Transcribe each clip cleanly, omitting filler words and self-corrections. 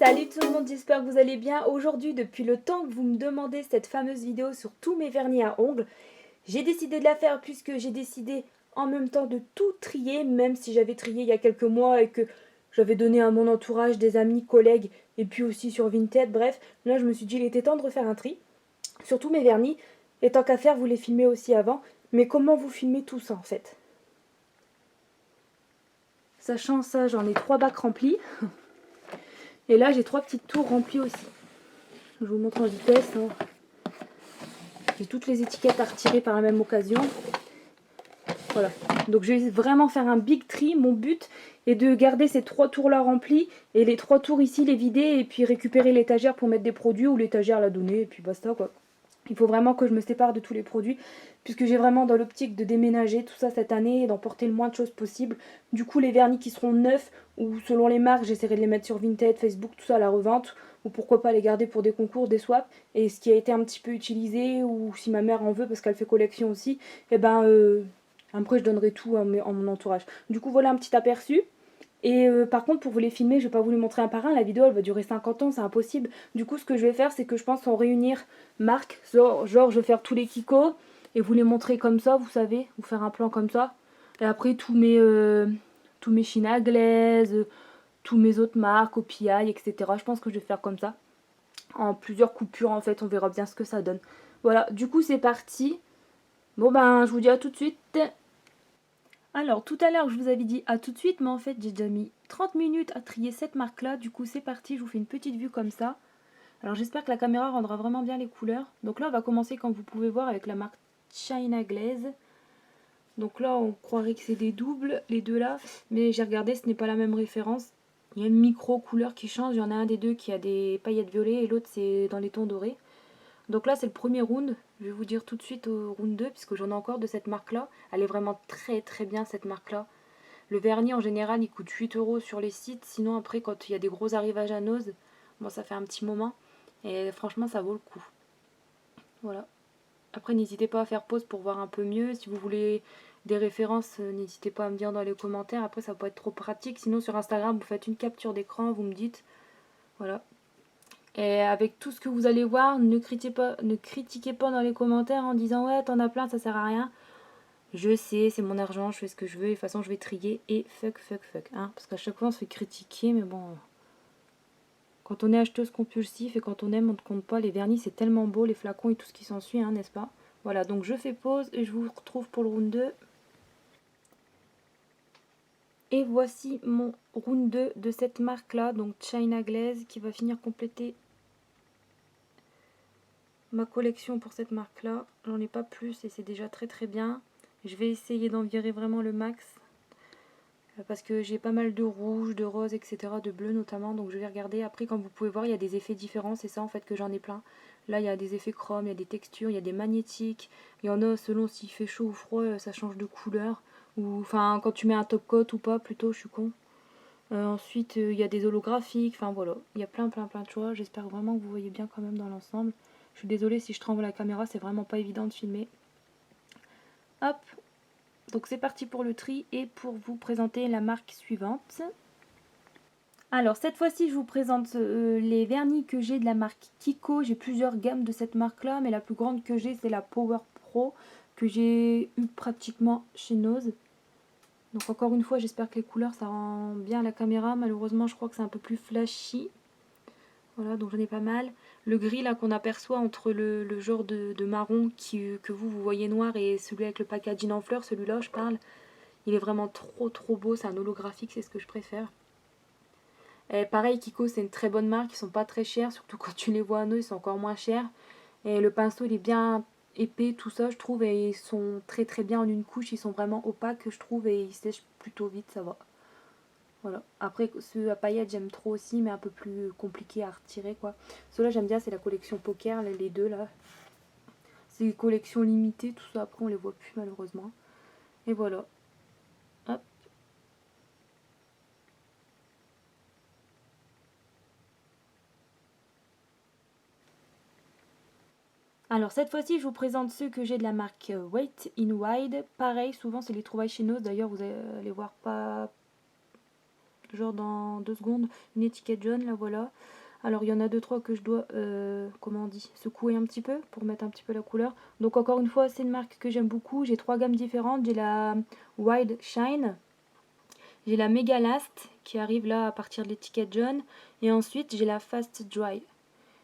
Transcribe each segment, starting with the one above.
Salut tout le monde, j'espère que vous allez bien. Aujourd'hui, depuis le temps que vous me demandez cette fameuse vidéo sur tous mes vernis à ongles, j'ai décidé de la faire puisque j'ai décidé en même temps de tout trier, même si j'avais trié il y a quelques mois et que j'avais donné à mon entourage, des amis, collègues et puis aussi sur Vinted. Bref, là je me suis dit il était temps de refaire un tri sur tous mes vernis. Et tant qu'à faire, vous les filmez aussi avant. Mais comment vous filmez tout ça en fait? Sachant ça, j'en ai 3 bacs remplis. Et là, j'ai 3 petites tours remplies aussi. Je vous montre en vitesse. J'ai toutes les étiquettes à retirer par la même occasion. Voilà. Donc je vais vraiment faire un big tri. Mon but est de garder ces 3 tours là remplis. Et les 3 tours ici, les vider. Et puis récupérer l'étagère pour mettre des produits. Ou l'étagère la donner. Et puis basta quoi. Il faut vraiment que je me sépare de tous les produits. Puisque j'ai vraiment dans l'optique de déménager tout ça cette année. Et d'emporter le moins de choses possible. Du coup les vernis qui seront neufs. Ou selon les marques, j'essaierai de les mettre sur Vinted, Facebook, tout ça à la revente. Ou pourquoi pas les garder pour des concours, des swaps. Et ce qui a été un petit peu utilisé. Ou si ma mère en veut parce qu'elle fait collection aussi. Et ben... après, je donnerai tout à mon entourage. Du coup, voilà un petit aperçu. Et par contre, pour vous les filmer, je ne vais pas vous les montrer un par un. La vidéo, elle va durer 50 ans, c'est impossible. Du coup, ce que je vais faire, c'est que je pense en réunir marques. Genre, je vais faire tous les Kiko et vous les montrer comme ça, vous savez. Vous faire un plan comme ça. Et après, tous mes Chine Anglaise, tous mes autres marques, OPI, etc. Je pense que je vais faire comme ça. En plusieurs coupures, en fait. On verra bien ce que ça donne. Voilà, du coup, c'est parti. Bon, ben, je vous dis à tout de suite. Alors, tout à l'heure, je vous avais dit à tout de suite, mais en fait, j'ai déjà mis 30 minutes à trier cette marque-là. Du coup, c'est parti, je vous fais une petite vue comme ça. Alors, j'espère que la caméra rendra vraiment bien les couleurs. Donc là, on va commencer, comme vous pouvez voir, avec la marque China Glaze. Donc là, on croirait que c'est des doubles, les deux là. Mais j'ai regardé, ce n'est pas la même référence. Il y a une micro-couleur qui change. Il y en a un des deux qui a des paillettes violets et l'autre, c'est dans les tons dorés. Donc là, c'est le premier round. Je vais vous dire tout de suite au round 2, puisque j'en ai encore de cette marque-là. Elle est vraiment très très bien, cette marque-là. Le vernis, en général, il coûte 8 € sur les sites. Sinon, après, quand il y a des gros arrivages à Nose, bon, ça fait un petit moment. Et franchement, ça vaut le coup. Voilà. Après, n'hésitez pas à faire pause pour voir un peu mieux. Si vous voulez des références, n'hésitez pas à me dire dans les commentaires. Après, ça peut être trop pratique. Sinon, sur Instagram, vous faites une capture d'écran, vous me dites. Voilà. Et avec tout ce que vous allez voir, ne critiquez pas dans les commentaires en disant ouais, t'en as plein, ça sert à rien. Je sais, c'est mon argent, je fais ce que je veux, et de toute façon je vais trier et fuck. Hein, parce qu'à chaque fois on se fait critiquer, mais bon. Quand on est acheteuse compulsive et quand on aime, on ne compte pas. Les vernis c'est tellement beau, les flacons et tout ce qui s'ensuit, hein, n'est-ce pas? Voilà, donc je fais pause et je vous retrouve pour le round 2. Et voici mon round 2 de cette marque là, donc China Glaze, qui va finir compléter ma collection pour cette marque là. J'en ai pas plus et c'est déjà très très bien. Je vais essayer d'en virer vraiment le max parce que j'ai pas mal de rouge, de rose, etc., de bleu notamment, donc je vais regarder. Après, comme vous pouvez voir, il y a des effets différents, c'est ça en fait que j'en ai plein. Là il y a des effets chrome, il y a des textures, il y a des magnétiques, il y en a selon s'il fait chaud ou froid, ça change de couleur, ou enfin quand tu mets un top coat ou pas, plutôt, je suis con. Ensuite il y a des holographiques, enfin voilà, il y a plein de choix. J'espère vraiment que vous voyez bien quand même dans l'ensemble. Je suis désolée si je tremble la caméra, c'est vraiment pas évident de filmer. Hop, donc c'est parti pour le tri et pour vous présenter la marque suivante. Alors cette fois-ci je vous présente les vernis que j'ai de la marque Kiko. J'ai plusieurs gammes de cette marque là, mais la plus grande que j'ai c'est la Power Pro que j'ai eu pratiquement chez Nose. Donc encore une fois j'espère que les couleurs ça rend bien à la caméra. Malheureusement je crois que c'est un peu plus flashy. Voilà, donc j'en ai pas mal. Le gris là qu'on aperçoit entre le genre de marron que vous voyez noir et celui avec le packaging en fleurs, celui-là je parle, il est vraiment trop beau, c'est un holographique, c'est ce que je préfère. Et pareil, Kiko c'est une très bonne marque, ils sont pas très chers, surtout quand tu les vois à nous ils sont encore moins chers. Et le pinceau il est bien épais, tout ça je trouve, et ils sont très bien en une couche, ils sont vraiment opaques je trouve, et ils sèchent plutôt vite, ça va. Voilà. Après, ceux à paillettes, j'aime trop aussi, mais un peu plus compliqué à retirer, quoi. Ceux-là, j'aime bien, c'est la collection poker, les deux, là. C'est une collection limitée, tout ça, après, on les voit plus, malheureusement. Et voilà. Hop. Alors, cette fois-ci, je vous présente ceux que j'ai de la marque Wet n Wild. Pareil, souvent, c'est les trouvailles chez nous. D'ailleurs, vous allez voir pas genre dans 2 secondes, une étiquette jaune, là voilà. Alors il y en a 2-3 que je dois, comment on dit, secouer un petit peu pour mettre un petit peu la couleur. Donc encore une fois, c'est une marque que j'aime beaucoup. J'ai 3 gammes différentes. J'ai la Wide Shine, j'ai la Mega Last qui arrive là à partir de l'étiquette jaune. Et ensuite j'ai la Fast Dry.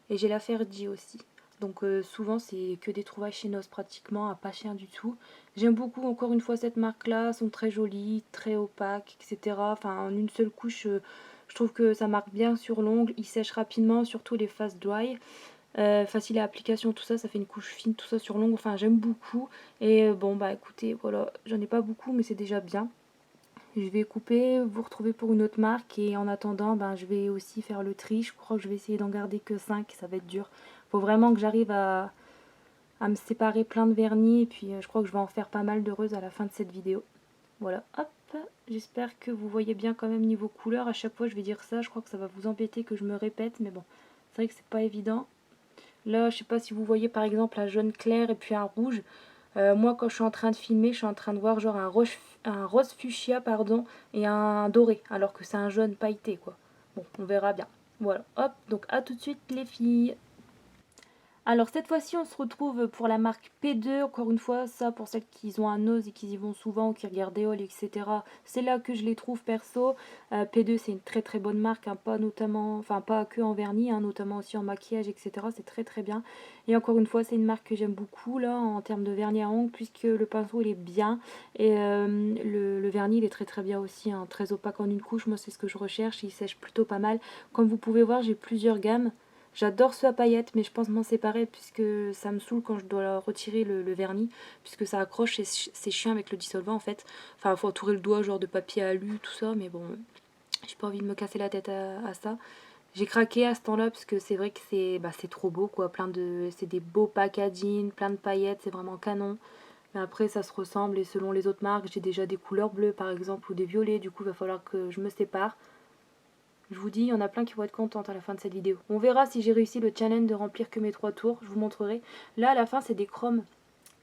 Et j'ai la Fergie aussi. Donc souvent c'est que des trouvailles chez Noz pratiquement, à pas cher du tout. J'aime beaucoup encore une fois cette marque là, elles sont très jolies, très opaques, etc. Enfin en une seule couche, je trouve que ça marque bien sur l'ongle, il sèche rapidement, surtout les fast dry. Facile à application, tout ça, ça fait une couche fine, tout ça sur l'ongle, enfin j'aime beaucoup. Et bon bah écoutez, voilà, j'en ai pas beaucoup mais c'est déjà bien. Je vais couper, vous retrouver pour une autre marque et en attendant, ben, je vais aussi faire le tri. Je crois que je vais essayer d'en garder que 5, ça va être dur. Faut vraiment que j'arrive à me séparer plein de vernis et puis je crois que je vais en faire pas mal d'heureuses à la fin de cette vidéo. Voilà, hop, j'espère que vous voyez bien quand même niveau couleur. À chaque fois je vais dire ça, je crois que ça va vous embêter que je me répète, mais bon, c'est vrai que c'est pas évident. Là, je sais pas si vous voyez par exemple un jaune clair et puis un rouge. Moi, quand je suis en train de filmer, je suis en train de voir genre un rose fuchsia, pardon, et un doré, alors que c'est un jaune pailleté, quoi. Bon, on verra bien. Voilà, hop, donc à tout de suite les filles. Alors cette fois-ci on se retrouve pour la marque P2, encore une fois ça pour celles qui ont un nose et qui y vont souvent ou qui regardent des hauls etc. C'est là que je les trouve perso. P2 c'est une très très bonne marque, hein, pas notamment, enfin pas que en vernis, hein, notamment aussi en maquillage etc. C'est très très bien. Et encore une fois c'est une marque que j'aime beaucoup là en termes de vernis à ongles puisque le pinceau il est bien et le vernis il est très très bien aussi, hein, très opaque en une couche, moi c'est ce que je recherche, il sèche plutôt pas mal. Comme vous pouvez voir j'ai plusieurs gammes. J'adore ceux à paillettes, mais je pense m'en séparer puisque ça me saoule quand je dois retirer le vernis, puisque ça accroche, c'est chiant avec le dissolvant en fait. Enfin, il faut entourer le doigt, genre de papier alu, tout ça, mais bon, j'ai pas envie de me casser la tête à ça. J'ai craqué à ce temps-là parce que c'est vrai que c'est trop beau quoi, c'est des beaux packaging, plein de paillettes, c'est vraiment canon. Mais après ça se ressemble et selon les autres marques, j'ai déjà des couleurs bleues par exemple ou des violets, du coup il va falloir que je me sépare. Je vous dis, il y en a plein qui vont être contentes à la fin de cette vidéo. On verra si j'ai réussi le challenge de remplir que mes 3 tours. Je vous montrerai. Là, à la fin, c'est des chromes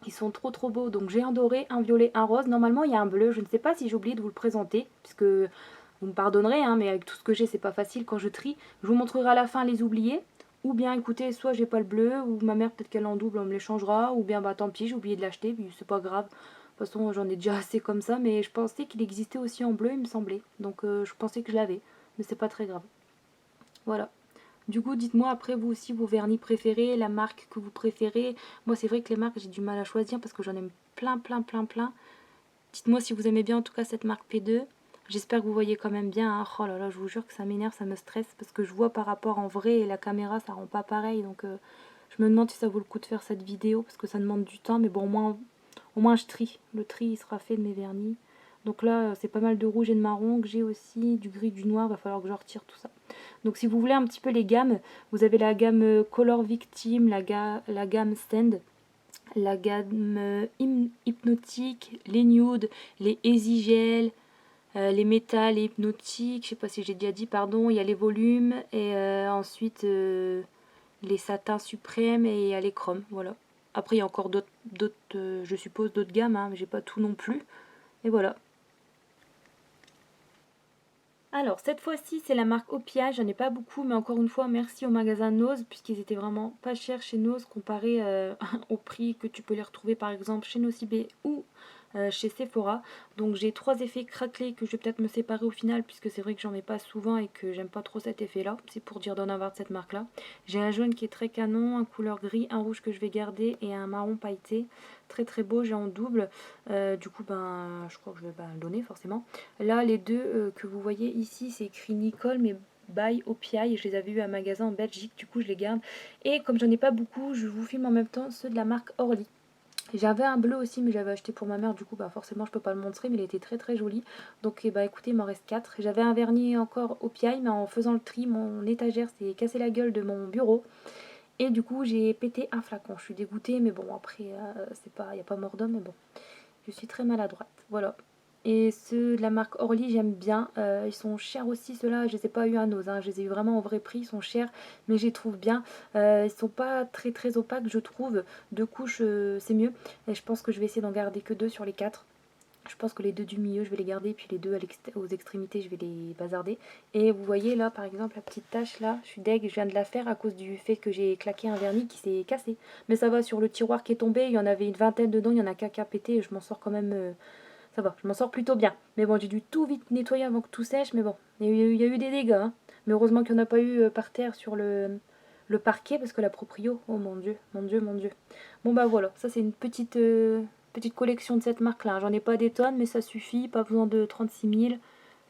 qui sont trop trop beaux. Donc j'ai un doré, un violet, un rose. Normalement, il y a un bleu. Je ne sais pas si j'ai oublié de vous le présenter, puisque vous me pardonnerez, hein, mais avec tout ce que j'ai, c'est pas facile quand je trie. Je vous montrerai à la fin les oubliés. Ou bien, écoutez, soit j'ai pas le bleu, ou ma mère peut-être qu'elle en double, on me les changera. Ou bien, bah tant pis, j'ai oublié de l'acheter, puis c'est pas grave. De toute façon, j'en ai déjà assez comme ça, mais je pensais qu'il existait aussi en bleu, il me semblait. Donc je pensais que je l'avais, mais c'est pas très grave. Voilà. Du coup, dites-moi après vous aussi vos vernis préférés, la marque que vous préférez. Moi, c'est vrai que les marques, j'ai du mal à choisir parce que j'en aime plein, plein, plein, plein. Dites-moi si vous aimez bien en tout cas cette marque P2. J'espère que vous voyez quand même bien, hein. Oh là là, je vous jure que ça m'énerve, ça me stresse parce que je vois par rapport en vrai et la caméra, ça rend pas pareil. Donc, je me demande si ça vaut le coup de faire cette vidéo parce que ça demande du temps. Mais bon, au moins je trie. Le tri, il sera fait de mes vernis. Donc là, c'est pas mal de rouge et de marron que j'ai aussi, du gris, du noir. Il va falloir que je retire tout ça. Donc si vous voulez un petit peu les gammes, vous avez la gamme Color Victim, la gamme Stand, la gamme Hypnotique, les Nude, les Easy Gel, les métal et hypnotiques, je sais pas si j'ai déjà dit, pardon, il y a les volumes, et ensuite les satins suprêmes et il y a les chromes, voilà. Après il y a encore d'autres je suppose d'autres gammes, hein, mais j'ai pas tout non plus, et voilà. Alors cette fois-ci c'est la marque Opia, j'en ai pas beaucoup mais encore une fois merci au magasin Nose puisqu'ils étaient vraiment pas chers chez Nose comparé au prix que tu peux les retrouver par exemple chez Nocibé ou chez Sephora. Donc j'ai 3 effets craquelés que je vais peut-être me séparer au final puisque c'est vrai que j'en mets pas souvent et que j'aime pas trop cet effet là, c'est pour dire d'en avoir de cette marque là. J'ai un jaune qui est très canon, un couleur gris, un rouge que je vais garder et un marron pailleté. Très très beau, j'ai en double, du coup ben je crois que je vais le donner forcément. Là les deux que vous voyez ici c'est écrit Nicole mais by Opiaille, je les avais eu à un magasin en Belgique, du coup je les garde. Et comme j'en ai pas beaucoup, je vous filme en même temps ceux de la marque Orly. J'avais un bleu aussi mais j'avais acheté pour ma mère, du coup bah forcément je peux pas le montrer mais il était très très joli. Donc bah écoutez il m'en reste 4. J'avais un vernis encore Opiaille mais en faisant le tri mon étagère s'est cassé la gueule de mon bureau. Et du coup j'ai pété un flacon, je suis dégoûtée mais bon après c'est pas, y a pas mort d'homme mais bon. Je suis très maladroite, voilà. Et ceux de la marque Orly, j'aime bien. Ils sont chers aussi, ceux-là. Je les ai pas eu à Nose, hein. Je les ai eu vraiment au vrai prix. Ils sont chers, mais je les trouve bien. Ils sont pas très très opaques, je trouve. 2 couches, c'est mieux. Et je pense que je vais essayer d'en garder que 2 sur les 4. Je pense que les deux du milieu, je vais les garder, puis les deux aux extrémités, je vais les bazarder. Et vous voyez là, par exemple, la petite tache là, je suis deg, je viens de la faire à cause du fait que j'ai claqué un vernis qui s'est cassé. Mais ça va, sur le tiroir qui est tombé, il y en avait une vingtaine dedans, il y en a qu'un qui a pété, et je m'en sors quand même, ça va, je m'en sors plutôt bien. Mais bon, j'ai dû tout vite nettoyer avant que tout sèche, mais bon, il y a eu des dégâts. Hein. Mais heureusement qu'il n'y en a pas eu par terre sur le parquet, parce que la proprio, oh mon dieu, mon dieu, mon dieu. Bon bah voilà, ça c'est une petite collection de cette marque-là. J'en ai pas des tonnes, mais ça suffit. Pas besoin de 36 000.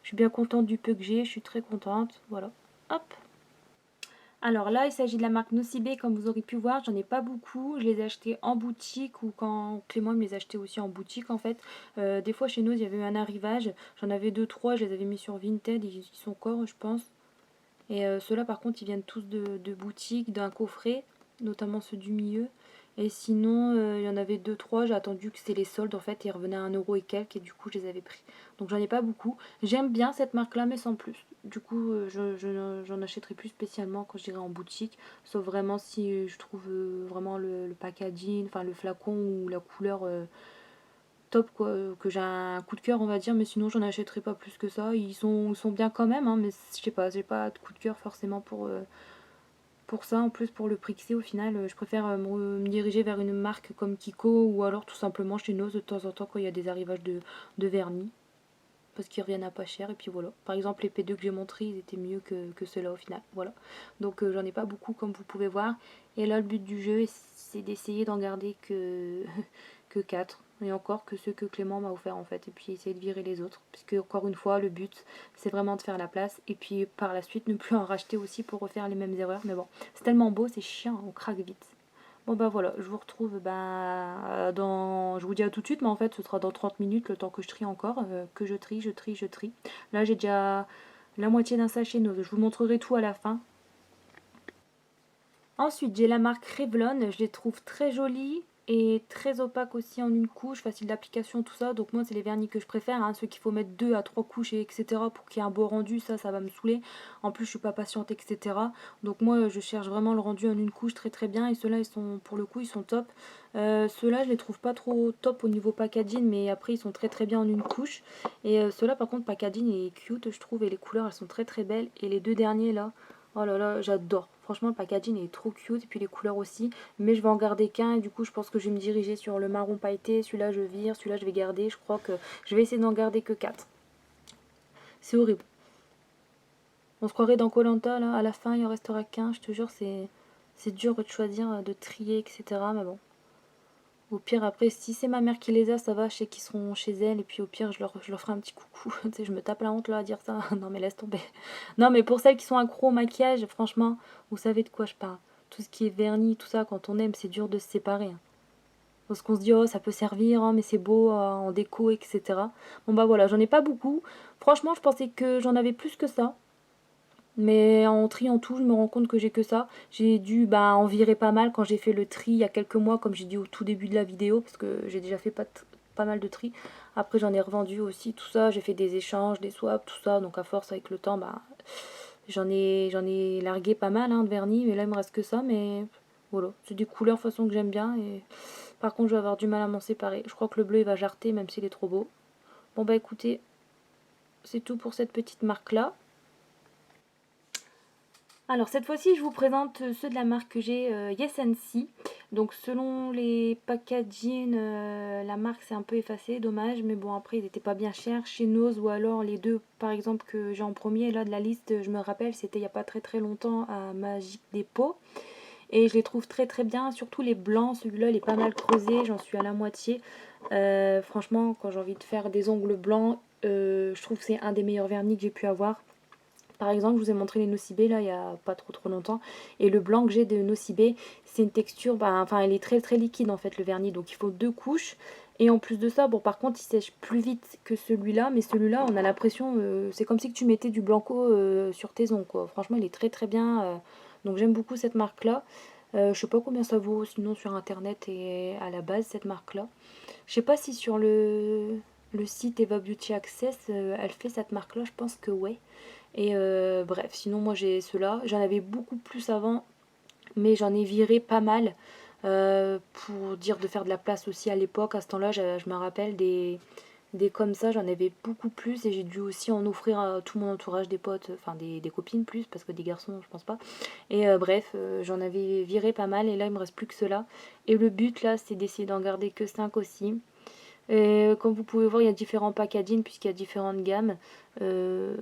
Je suis bien contente du peu que j'ai. Je suis très contente. Voilà. Hop. Alors là, il s'agit de la marque Nocibé. Comme vous aurez pu voir, j'en ai pas beaucoup. Je les ai achetés en boutique ou quand Clément me les achetait aussi en boutique en fait. Des fois chez nous, il y avait eu un arrivage. J'en avais 2-3. Je les avais mis sur Vinted. Ils sont encore, je pense. Et ceux-là, par contre, ils viennent tous de boutique, d'un coffret, notamment ceux du milieu. Et sinon, il y en avait 2-3, j'ai attendu que c'était les soldes en fait, et ils revenaient à 1 € et quelques, et du coup, je les avais pris. Donc, j'en ai pas beaucoup. J'aime bien cette marque-là, mais sans plus. Du coup, j'en achèterai plus spécialement quand j'irai en boutique, sauf vraiment si je trouve vraiment le packaging, enfin le flacon ou la couleur top quoi, que j'ai un coup de cœur on va dire, mais sinon j'en achèterai pas plus que ça. Ils sont bien quand même, hein, mais je sais pas, j'ai pas de coup de cœur forcément pour ça. En plus pour le prix que c'est au final, je préfère me diriger vers une marque comme Kiko ou alors tout simplement chez Nose de temps en temps quand il y a des arrivages de vernis. Parce qu'ils reviennent à pas cher et puis voilà. Par exemple les P2 que j'ai montrés ils étaient mieux que ceux-là au final. Voilà. Donc j'en ai pas beaucoup comme vous pouvez voir. Et là le but du jeu c'est d'essayer d'en garder que 4. Et encore que ceux que Clément m'a offert en fait. Et puis essayer de virer les autres. Puisque encore une fois le but c'est vraiment de faire la place. Et puis par la suite ne plus en racheter aussi pour refaire les mêmes erreurs. Mais bon c'est tellement beau, c'est chiant, on craque vite. Bon bah voilà, je vous retrouve dans... Je vous dis à tout de suite, mais en fait ce sera dans 30 minutes, le temps que je trie encore, que je trie, je trie, je trie. Là j'ai déjà la moitié d'un sachet Nose, je vous montrerai tout à la fin. Ensuite j'ai la marque Revlon, je les trouve très jolies et très opaques aussi en une couche, facile d'application, tout ça. Donc moi c'est les vernis que je préfère, hein, ceux qu'il faut mettre 2 à 3 couches et etc. pour qu'il y ait un beau rendu, ça va me saouler. En plus je suis pas patiente etc. Donc moi je cherche vraiment le rendu en une couche très très bien et ceux-là ils sont pour le coup ils sont top. Ceux-là je les trouve pas trop top au niveau packaging mais après ils sont très très bien en une couche. Et ceux-là par contre packaging il est cute je trouve et les couleurs elles sont très très belles. Et les deux derniers là, oh là là, j'adore. Franchement, le packaging est trop cute. Et puis les couleurs aussi. Mais je vais en garder qu'un. Et du coup, je pense que je vais me diriger sur le marron pailleté. Celui-là, je vire. Celui-là, je vais garder. Je crois que je vais essayer d'en garder que 4. C'est horrible. On se croirait dans koh là. À la fin, il en restera qu'un. Je te jure, c'est dur de choisir, de trier, etc. Mais bon. Au pire, après, si c'est ma mère qui les a, ça va, je sais qu'ils seront chez elle. Et puis au pire, je leur ferai un petit coucou. Tu sais, je me tape la honte là à dire ça. Non, mais laisse tomber. Non, mais pour celles qui sont accro au maquillage, franchement, vous savez de quoi je parle. Tout ce qui est vernis, tout ça, quand on aime, c'est dur de se séparer. Hein. Parce qu'on se dit, oh, ça peut servir, hein, mais c'est beau en déco, etc. Bon, bah voilà, j'en ai pas beaucoup. Franchement, je pensais que j'en avais plus que ça. Mais en triant tout, je me rends compte que j'ai que ça. J'ai dû en virer pas mal quand j'ai fait le tri il y a quelques mois, comme j'ai dit au tout début de la vidéo, parce que j'ai déjà fait pas mal de tri. Après j'en ai revendu aussi, tout ça. J'ai fait des échanges, des swaps, tout ça. Donc à force avec le temps, j'en ai largué pas mal de vernis. Mais là il me reste que ça. Mais voilà, c'est des couleurs de façon que j'aime bien. Et par contre je vais avoir du mal à m'en séparer. Je crois que le bleu il va jarter même s'il est trop beau. Bon bah écoutez, c'est tout pour cette petite marque là. Alors cette fois-ci je vous présente ceux de la marque que j'ai, Yes & See. Donc selon les packaging, la marque s'est un peu effacée, dommage, mais bon après ils n'étaient pas bien chers chez Nose ou alors les deux par exemple que j'ai en premier là de la liste, je me rappelle c'était il n'y a pas très très longtemps à Magic Depot. Et je les trouve très très bien, surtout les blancs, celui-là il est pas mal creusé, j'en suis à la moitié. Franchement quand j'ai envie de faire des ongles blancs, je trouve que c'est un des meilleurs vernis que j'ai pu avoir. Par exemple, je vous ai montré les Nocibé là il y a pas trop longtemps. Et le blanc que j'ai de Nocibé, c'est une texture, enfin elle est très très liquide en fait le vernis. Donc il faut 2 couches. Et en plus de ça, bon par contre il sèche plus vite que celui-là. Mais celui-là on a l'impression, c'est comme si tu mettais du blanco sur tes ongles quoi. Franchement il est très très bien. Donc j'aime beaucoup cette marque là. Je sais pas combien ça vaut sinon sur internet et à la base cette marque là. Je sais pas si sur le site Eva Beauty Access elle fait cette marque là, je pense que ouais. Et bref, sinon moi j'ai ceux-là. J'en avais beaucoup plus avant, mais j'en ai viré pas mal. Pour dire de faire de la place aussi à l'époque. À ce temps-là, je me rappelle Des comme ça, j'en avais beaucoup plus et j'ai dû aussi en offrir à tout mon entourage, des potes, enfin des copines plus, parce que des garçons, je pense pas. Et bref, j'en avais viré pas mal et là, il me reste plus que cela. Et le but là, c'est d'essayer d'en garder que 5 aussi. Et comme vous pouvez voir, il y a différents packaging puisqu'il y a différentes gammes. Euh,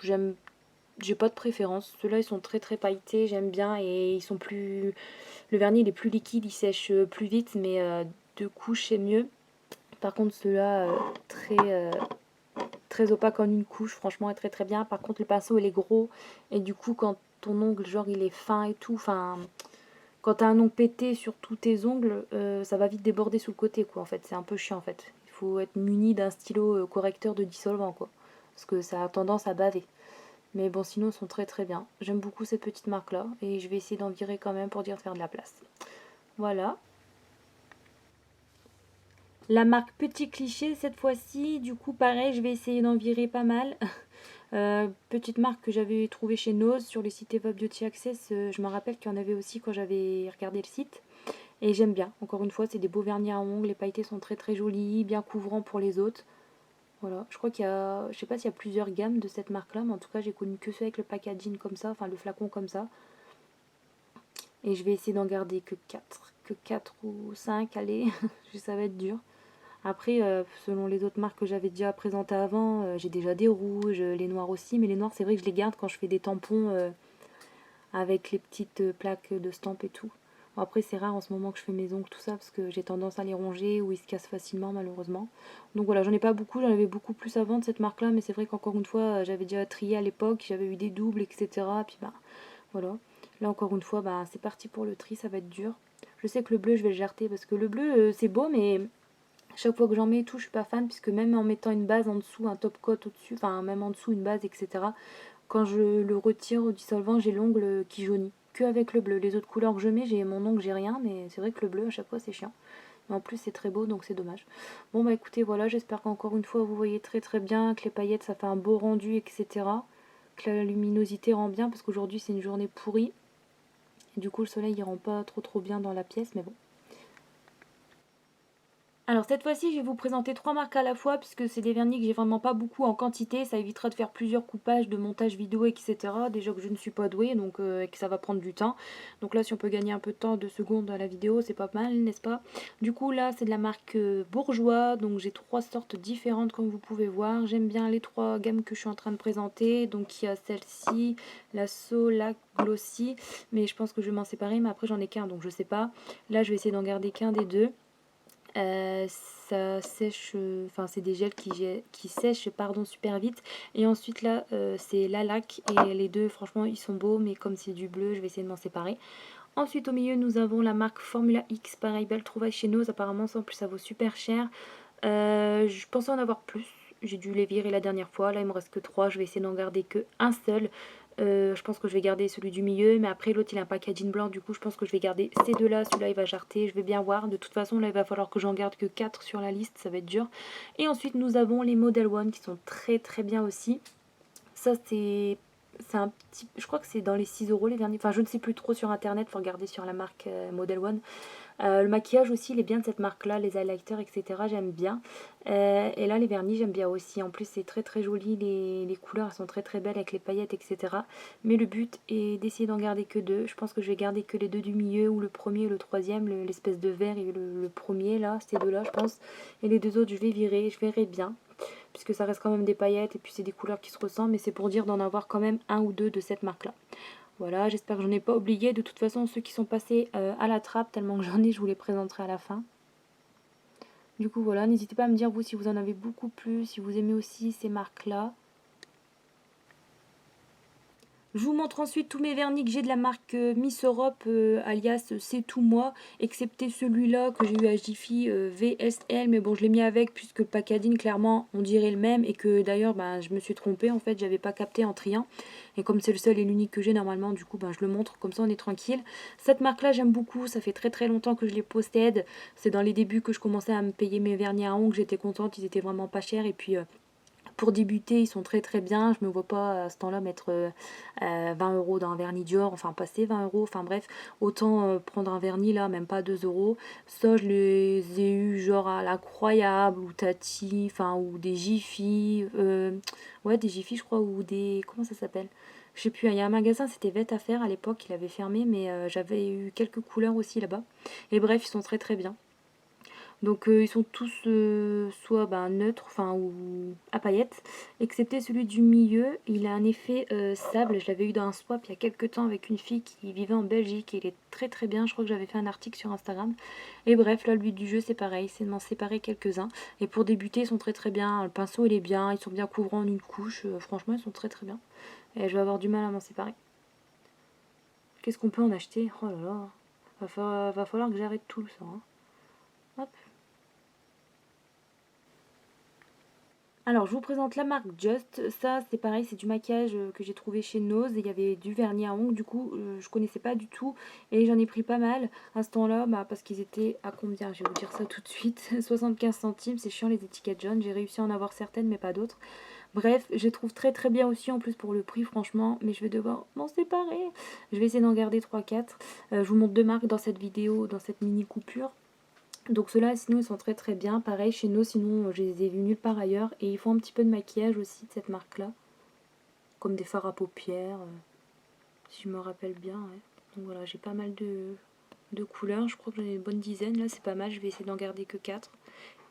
j'aime, j'ai pas de préférence. Ceux-là, ils sont très très pailletés, j'aime bien et ils sont plus. Le vernis, il est plus liquide, il sèche plus vite, mais deux couches c'est mieux. Par contre, ceux-là, très opaque en une couche, franchement, est très très bien. Par contre, le pinceau, il est gros et du coup, quand ton ongle, genre, il est fin et tout, enfin. Quand t'as un ongle pété sur tous tes ongles, ça va vite déborder sous le côté, quoi. En fait, c'est un peu chiant, en fait. Il faut être muni d'un stylo correcteur de dissolvant, quoi. Parce que ça a tendance à baver. Mais bon, sinon, ils sont très très bien. J'aime beaucoup cette petite marque-là. Et je vais essayer d'en virer quand même pour dire de faire de la place. Voilà. La marque Petit Cliché, cette fois-ci, du coup, pareil, je vais essayer d'en virer pas mal. Petite marque que j'avais trouvée chez Nose sur les sites Eva Beauty Access. Je me rappelle qu'il y en avait aussi quand j'avais regardé le site. Et j'aime bien. Encore une fois, c'est des beaux vernis à ongles. Les pailletés sont très très jolis, bien couvrants pour les autres. Voilà. Je crois qu'il y a, je sais pas s'il y a plusieurs gammes de cette marque-là, mais en tout cas, j'ai connu que ceux avec le packaging comme ça, enfin le flacon comme ça. Et je vais essayer d'en garder que 4. Que 4 ou 5, allez. Ça va être dur. Après, selon les autres marques que j'avais déjà présentées avant, j'ai déjà des rouges, les noirs aussi. Mais les noirs, c'est vrai que je les garde quand je fais des tampons avec les petites plaques de stamp et tout. Bon, après, c'est rare en ce moment que je fais mes ongles, tout ça, parce que j'ai tendance à les ronger ou ils se cassent facilement, malheureusement. Donc voilà, j'en ai pas beaucoup, j'en avais beaucoup plus avant de cette marque-là, mais c'est vrai qu'encore une fois, j'avais déjà trié à l'époque, j'avais eu des doubles, etc. Puis bah, voilà. Là, encore une fois, bah, c'est parti pour le tri, ça va être dur. Je sais que le bleu, je vais le jarter, parce que le bleu, c'est beau, mais chaque fois que j'en mets et tout, je suis pas fan, puisque même en mettant une base en dessous, un top coat au-dessus, enfin même en dessous une base, etc., quand je le retire au dissolvant, j'ai l'ongle qui jaunit. Que avec le bleu. Les autres couleurs que je mets, j'ai mon ongle, j'ai rien, mais c'est vrai que le bleu, à chaque fois, c'est chiant. Mais en plus, c'est très beau, donc c'est dommage. Bon, bah écoutez, voilà, j'espère qu'encore une fois, vous voyez très très bien, que les paillettes, ça fait un beau rendu, etc. Que la luminosité rend bien, parce qu'aujourd'hui, c'est une journée pourrie. Et du coup, le soleil, il rend pas trop trop bien dans la pièce, mais bon. Alors cette fois-ci, je vais vous présenter 3 marques à la fois puisque c'est des vernis que j'ai vraiment pas beaucoup en quantité. Ça évitera de faire plusieurs coupages de montage vidéo, etc. Déjà que je ne suis pas douée, donc et que ça va prendre du temps. Donc là, si on peut gagner un peu de temps, 2 secondes à la vidéo, c'est pas mal, n'est-ce pas? Du coup, là, c'est de la marque Bourjois. Donc j'ai 3 sortes différentes comme vous pouvez voir. J'aime bien les 3 gammes que je suis en train de présenter. Donc il y a celle-ci, la Sola Glossy. Mais je pense que je vais m'en séparer. Mais après, j'en ai qu'un, donc je sais pas. Là, je vais essayer d'en garder qu'un des deux. Ça sèche, enfin c'est des gels qui sèchent pardon, super vite. Et ensuite là c'est la laque et les deux franchement ils sont beaux, mais comme c'est du bleu je vais essayer de m'en séparer. Ensuite au milieu nous avons la marque Formula X, pareil belle trouvaille chez Nose, apparemment ça en plus ça vaut super cher. Je pensais en avoir plus, j'ai dû les virer la dernière fois, là il me reste que 3, je vais essayer d'en garder que un seul. Je pense que je vais garder celui du milieu, mais après l'autre il a un packaging blanc, du coup je pense que je vais garder ces deux là, celui-là il va jarter, je vais bien voir. De toute façon là il va falloir que j'en garde que 4 sur la liste, ça va être dur. Et ensuite nous avons les Model One qui sont très très bien aussi. Ça c'est un petit, je crois que c'est dans les 6 euros les derniers, enfin je ne sais plus trop sur internet, faut regarder sur la marque Model One. Le maquillage aussi, il est bien de cette marque-là, les highlighters, etc. J'aime bien. Et là, les vernis, j'aime bien aussi. En plus, c'est très très joli. Les couleurs, elles sont très très belles avec les paillettes, etc. Mais le but est d'essayer d'en garder que 2. Je pense que je vais garder que les 2 du milieu, ou le premier et le troisième, l'espèce de vert et le premier, là, ces deux-là, je pense. Et les 2 autres, je vais virer, je verrai bien. Puisque ça reste quand même des paillettes et puis c'est des couleurs qui se ressemblent. Mais c'est pour dire d'en avoir quand même un ou deux de cette marque-là. Voilà, j'espère que j'en ai pas oublié. De toute façon, ceux qui sont passés à la trappe, tellement que j'en ai, je vous les présenterai à la fin. Du coup, voilà, n'hésitez pas à me dire, vous, si vous en avez beaucoup plus, si vous aimez aussi ces marques-là. Je vous montre ensuite tous mes vernis que j'ai de la marque Miss Europe, alias C'est Tout Moi, excepté celui-là que j'ai eu à Jiffy VSL, mais bon je l'ai mis avec puisque le packaging clairement on dirait le même et que d'ailleurs ben, je me suis trompée en fait, j'avais pas capté en triant. Et comme c'est le seul et l'unique que j'ai normalement, du coup ben, je le montre, comme ça on est tranquille. Cette marque-là j'aime beaucoup, ça fait très très longtemps que je les possède. C'est dans les débuts que je commençais à me payer mes vernis à ongles, j'étais contente, ils étaient vraiment pas chers et puis... Pour débuter, ils sont très très bien. Je me vois pas à ce temps-là mettre 20 € dans un vernis Dior, enfin passer 20 €, enfin bref, autant prendre un vernis là, même pas 2 €. Ça, je les ai eu genre à la Croyable ou Tati, enfin, ou des Jiffy, ouais, des Jiffy, je crois, ou des. Comment ça s'appelle? Je sais plus, il y a un magasin, c'était Vête à faire à l'époque, il avait fermé, mais j'avais eu quelques couleurs aussi là-bas. Et bref, ils sont très très bien. Donc ils sont tous soit neutres, enfin ou à paillettes, excepté celui du milieu. Il a un effet sable. Je l'avais eu dans un swap il y a quelques temps avec une fille qui vivait en Belgique et il est très très bien. Je crois que j'avais fait un article sur Instagram. Et bref, là le but du jeu c'est pareil, c'est de m'en séparer quelques-uns. Et pour débuter ils sont très très bien. Le pinceau il est bien, ils sont bien couvrants en une couche. Franchement ils sont très très bien. Et je vais avoir du mal à m'en séparer. Qu'est-ce qu'on peut en acheter? Oh là là, va falloir que j'arrête tout ça. Hein. Hop. Alors, je vous présente la marque Just. Ça, c'est pareil, c'est du maquillage que j'ai trouvé chez Nose. Il y avait du vernis à ongles, du coup, je connaissais pas du tout. Et j'en ai pris pas mal à ce temps-là, parce qu'ils étaient à combien? Je vais vous dire ça tout de suite. 75 centimes, c'est chiant les étiquettes jaunes. J'ai réussi à en avoir certaines, mais pas d'autres. Bref, je les trouve très très bien aussi, en plus pour le prix, franchement. Mais je vais devoir m'en séparer. Je vais essayer d'en garder 3-4. Je vous montre deux marques dans cette vidéo, dans cette mini coupure. Donc ceux-là, sinon, ils sont très très bien. Pareil, chez nous, sinon, je les ai vus nulle part ailleurs. Et ils font un petit peu de maquillage aussi de cette marque-là. Comme des fards à paupières, si je me rappelle bien. Ouais. Donc voilà, j'ai pas mal de couleurs. Je crois que j'en ai une bonne dizaine. Là, c'est pas mal. Je vais essayer d'en garder que 4.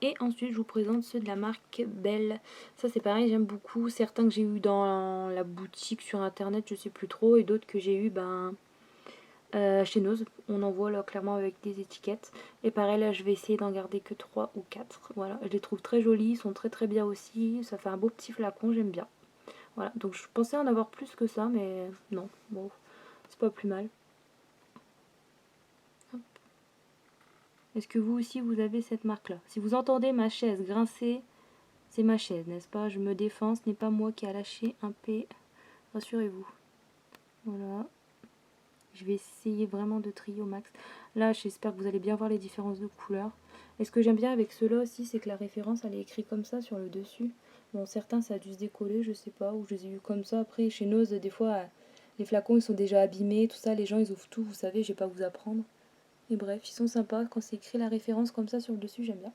Et ensuite, je vous présente ceux de la marque Belle. Ça, c'est pareil, j'aime beaucoup. Certains que j'ai eu dans la boutique sur internet, je sais plus trop. Et d'autres que j'ai eu, chez Nose, on en voit là clairement avec des étiquettes. Et pareil, là je vais essayer d'en garder que 3 ou 4. Voilà, je les trouve très jolis, ils sont très très bien aussi. Ça fait un beau petit flacon, j'aime bien. Voilà, donc je pensais en avoir plus que ça, mais non, bon, c'est pas plus mal. Est-ce que vous aussi vous avez cette marque-là? Si vous entendez ma chaise grincer, c'est ma chaise, n'est-ce pas? Je me défends, ce n'est pas moi qui a lâché un P. Rassurez-vous. Voilà. Je vais essayer vraiment de trier au max. Là, j'espère que vous allez bien voir les différences de couleurs. Et ce que j'aime bien avec ceux-là aussi, c'est que la référence, elle est écrite comme ça sur le dessus. Bon, certains, ça a dû se décoller, je sais pas, ou je les ai eu comme ça. Après, chez Nose, des fois, les flacons, ils sont déjà abîmés, tout ça. Les gens, ils ouvrent tout, vous savez, je vais pas vous apprendre. Et bref, ils sont sympas. Quand c'est écrit la référence comme ça sur le dessus, j'aime bien.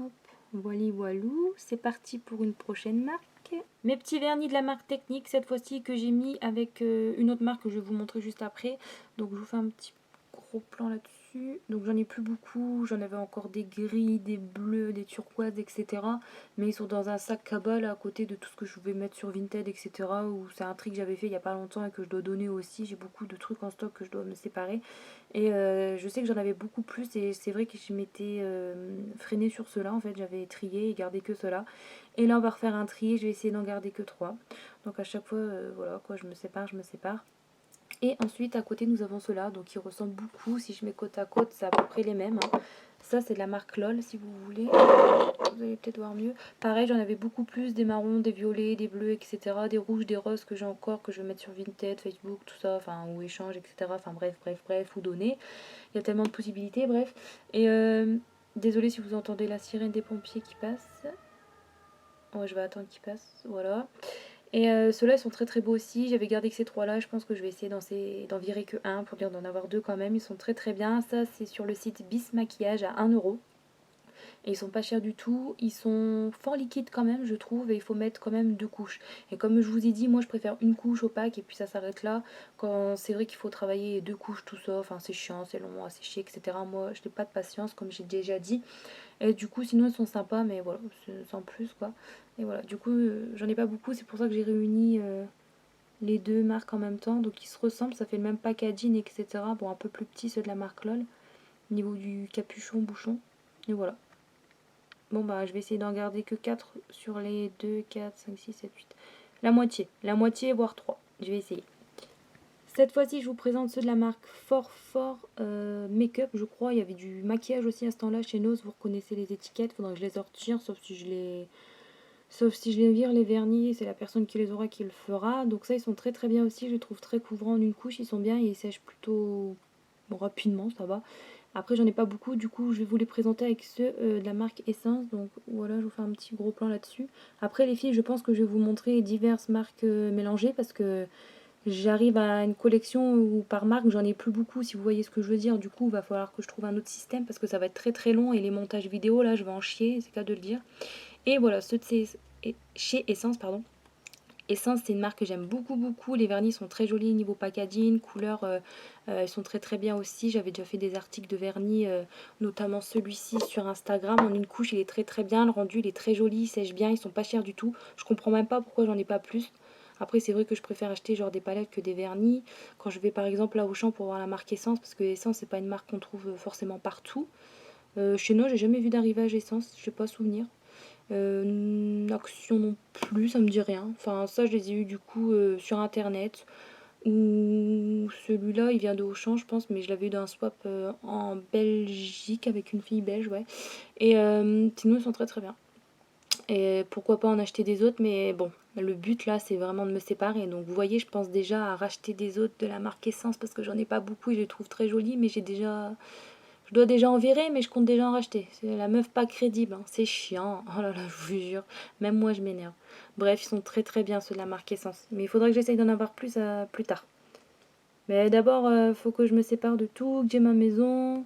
Hop, voili voilou. C'est parti pour une prochaine marque. Mes petits vernis de la marque Technique, cette fois-ci que j'ai mis avec une autre marque que je vais vous montrer juste après. Donc je vous fais un petit gros plan là-dessus. Donc j'en ai plus beaucoup, j'en avais encore des gris, des bleus, des turquoises, etc. Mais ils sont dans un sac cabal à côté de tout ce que je vais mettre sur Vinted, etc. Ou c'est un tri que j'avais fait il n'y a pas longtemps et que je dois donner aussi. J'ai beaucoup de trucs en stock que je dois me séparer. Et je sais que j'en avais beaucoup plus et c'est vrai que je m'étais freinée sur ceux-là. En fait, j'avais trié et gardé que ceux-là. Et là, on va refaire un tri. Je vais essayer d'en garder que 3. Donc à chaque fois, voilà quoi, je me sépare, je me sépare. Et ensuite, à côté, nous avons ceux-là. Donc ils ressemblent beaucoup. Si je mets côte à côte, c'est à peu près les mêmes. Hein. Ça, c'est de la marque LOL, si vous voulez. Vous allez peut-être voir mieux. Pareil, j'en avais beaucoup plus. Des marrons, des violets, des bleus, etc. Des rouges, des roses que j'ai encore, que je vais mettre sur Vinted, Facebook, tout ça. Enfin, ou échange, etc. Enfin, bref, ou donner. Il y a tellement de possibilités, bref. Et désolée si vous entendez la sirène des pompiers qui passe. Ouais, je vais attendre qu'ils passent, voilà. Et ceux-là, ils sont très très beaux aussi. J'avais gardé que ces trois-là. Je pense que je vais essayer d'en virer que un pour dire d'en avoir deux quand même. Ils sont très très bien. Ça, c'est sur le site Bis Maquillage à 1 €. Et ils sont pas chers du tout. Ils sont fort liquides quand même, je trouve. Et il faut mettre quand même 2 couches. Et comme je vous ai dit, moi je préfère une couche opaque et puis ça s'arrête là. Quand c'est vrai qu'il faut travailler 2 couches, tout ça. Enfin, c'est chiant, c'est long à sécher, etc. Moi, je n'ai pas de patience, comme j'ai déjà dit. Et du coup, sinon, ils sont sympas, mais voilà, sans plus quoi. Et voilà, du coup, j'en ai pas beaucoup. C'est pour ça que j'ai réuni les deux marques en même temps. Donc, ils se ressemblent. Ça fait le même packaging, etc. Bon, un peu plus petit, ceux de la marque LOL. Au niveau du capuchon, bouchon. Et voilà. Bon bah je vais essayer d'en garder que 4 sur les 2, 4, 5, 6, 7, 8. La moitié voire 3. Je vais essayer. Cette fois-ci je vous présente ceux de la marque Fort Make-up, je crois. Il y avait du maquillage aussi à ce temps-là chez Nose. Vous reconnaissez les étiquettes, faudra que je les retire, sauf si je les vire les vernis, c'est la personne qui les aura qui le fera. Donc ça ils sont très très bien aussi, je les trouve très couvrants en une couche, ils sont bien et ils sèchent plutôt rapidement, ça va. Après j'en ai pas beaucoup, du coup je vais vous les présenter avec ceux de la marque Essence. Donc voilà, je vous fais un petit gros plan là-dessus. Après les filles, je pense que je vais vous montrer diverses marques mélangées parce que j'arrive à une collection où par marque j'en ai plus beaucoup, si vous voyez ce que je veux dire. Du coup il va falloir que je trouve un autre système parce que ça va être très très long et les montages vidéo là je vais en chier, c'est cas de le dire. Et voilà, ceux de chez Essence, pardon. Essence, c'est une marque que j'aime beaucoup, beaucoup. Les vernis sont très jolis niveau packaging, couleurs, ils sont très très bien aussi. J'avais déjà fait des articles de vernis, notamment celui-ci sur Instagram. En une couche, il est très très bien. Le rendu, il est très joli, il sèche bien, ils sont pas chers du tout. Je comprends même pas pourquoi j'en ai pas plus. Après, c'est vrai que je préfère acheter genre des palettes que des vernis. Quand je vais par exemple à Auchan pour voir la marque Essence, parce que Essence, c'est pas une marque qu'on trouve forcément partout. Chez nous, j'ai jamais vu d'arrivage Essence, je sais pas souvenir. Action non plus, ça me dit rien. Enfin, ça, je les ai eu du coup sur internet. Ou celui-là, il vient de Auchan, je pense, mais je l'avais eu d'un swap en Belgique avec une fille belge, ouais. Et sinon, ils sont très très bien. Et pourquoi pas en acheter des autres, mais bon, le but là, c'est vraiment de me séparer. Donc, vous voyez, je pense déjà à racheter des autres de la marque Essence parce que j'en ai pas beaucoup et je les trouve très jolis, mais j'ai déjà je dois déjà en virer, mais je compte déjà en racheter. C'est la meuf pas crédible, hein. C'est chiant. Oh là là, je vous jure. Même moi, je m'énerve. Bref, ils sont très très bien ceux de la marque Essence. Mais il faudrait que j'essaye d'en avoir plus plus tard. Mais d'abord, faut que je me sépare de tout, que j'ai ma maison.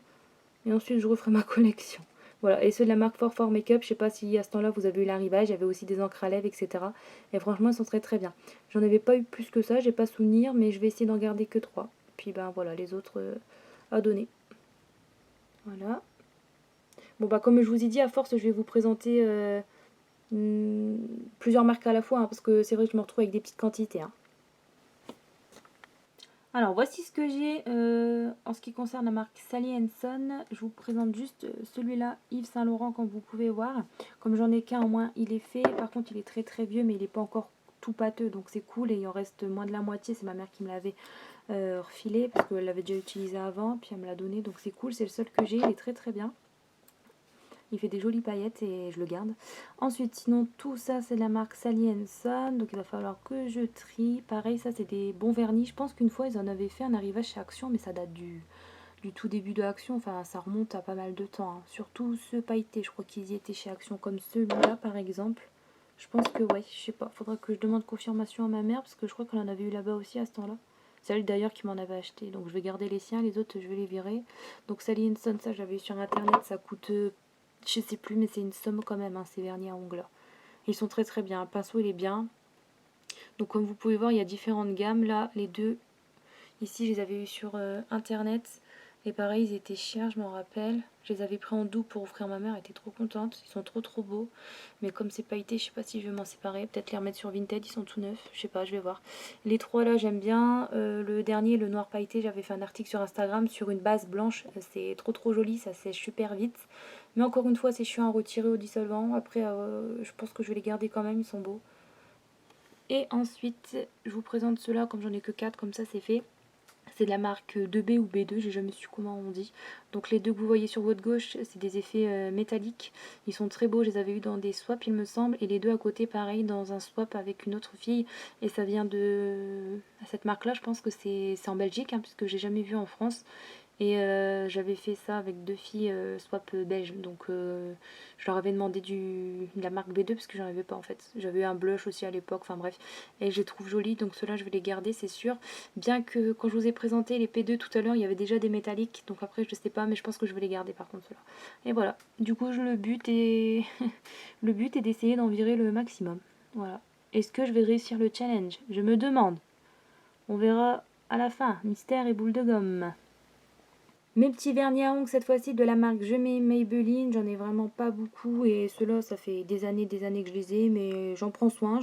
Et ensuite, je referai ma collection. Voilà, et ceux de la marque Fort Makeup, je sais pas si à ce temps-là vous avez eu l'arrivage, il y avait aussi des encres à lèvres, etc. Et franchement, ils sont très très bien. J'en avais pas eu plus que ça, j'ai pas souvenir, mais je vais essayer d'en garder que 3. Puis ben voilà, les autres à donner. Voilà. Bon bah comme je vous ai dit, à force je vais vous présenter plusieurs marques à la fois, hein, parce que c'est vrai que je me retrouve avec des petites quantités. Hein. Alors voici ce que j'ai en ce qui concerne la marque Sally Hansen. Je vous présente juste celui-là, Yves Saint Laurent, comme vous pouvez voir. Comme j'en ai qu'un, au moins il est fait. Par contre il est très très vieux, mais il n'est pas encore tout pâteux, donc c'est cool. Et il en reste moins de la moitié, c'est ma mère qui me l'avait refilé, parce qu'elle l'avait déjà utilisé avant, puis elle me l'a donné, donc c'est cool. C'est le seul que j'ai, il est très très bien. Il fait des jolies paillettes et je le garde. Ensuite, sinon, tout ça, c'est de la marque Sally Hansen. Donc, il va falloir que je trie. Pareil, ça, c'est des bons vernis. Je pense qu'une fois, ils en avaient fait un arrivage chez Action, mais ça date du tout début de Action. Enfin, ça remonte à pas mal de temps. Hein. Surtout ceux pailletés, je crois qu'ils y étaient chez Action, comme celui-là, par exemple. Je pense que, ouais, je sais pas. Faudra que je demande confirmation à ma mère, parce que je crois qu'elle en avait eu là-bas aussi à ce temps-là. C'est elle d'ailleurs qui m'en avait acheté. Donc, je vais garder les siens. Les autres, je vais les virer. Donc, Sally Hansen, ça, j'avais eu sur Internet. Ça coûte... je sais plus, mais c'est une somme quand même, hein, ces vernis à ongles. Ils sont très très bien. Le pinceau, il est bien. Donc, comme vous pouvez voir, il y a différentes gammes. Là, les deux, ici, je les avais eu sur Internet. Et pareil, ils étaient chers, je m'en rappelle. Je les avais pris en double pour offrir ma mère. Elle était trop contente. Ils sont trop trop beaux. Mais comme c'est pailleté, je sais pas si je vais m'en séparer. Peut-être les remettre sur Vinted. Ils sont tout neufs. Je sais pas, je vais voir. Les trois là, j'aime bien. Le dernier, le noir pailleté, j'avais fait un article sur Instagram sur une base blanche. C'est trop trop joli. Ça sèche super vite. Mais encore une fois, c'est chiant à retirer au dissolvant. Après, je pense que je vais les garder quand même. Ils sont beaux. Et ensuite, je vous présente ceux-là. Comme j'en ai que 4, comme ça c'est fait. C'est de la marque 2B ou B2, j'ai jamais su comment on dit. Donc les deux que vous voyez sur votre gauche, c'est des effets métalliques. Ils sont très beaux, je les avais eu dans des swaps il me semble. Et les deux à côté, pareil, dans un swap avec une autre fille. Et ça vient de... cette marque-là, je pense que c'est en Belgique, hein, puisque j'ai jamais vu en France. Et j'avais fait ça avec deux filles swap belges. Donc je leur avais demandé de la marque B2 parce que j'en avais pas en fait. J'avais eu un blush aussi à l'époque, enfin bref. Et je les trouve jolis, donc ceux-là je vais les garder, c'est sûr. Bien que quand je vous ai présenté les P2 tout à l'heure, il y avait déjà des métalliques. Donc après je sais pas, mais je pense que je vais les garder par contre ceux-là. Et voilà. Du coup le but est le but est d'essayer d'en virer le maximum. Voilà. Est-ce que je vais réussir le challenge? Je me demande. On verra à la fin. Mystère et boule de gomme. Mes petits vernis à ongles cette fois-ci de la marque Je mets Maybelline, j'en ai vraiment pas beaucoup et ceux-là ça fait des années que je les ai mais j'en prends soin,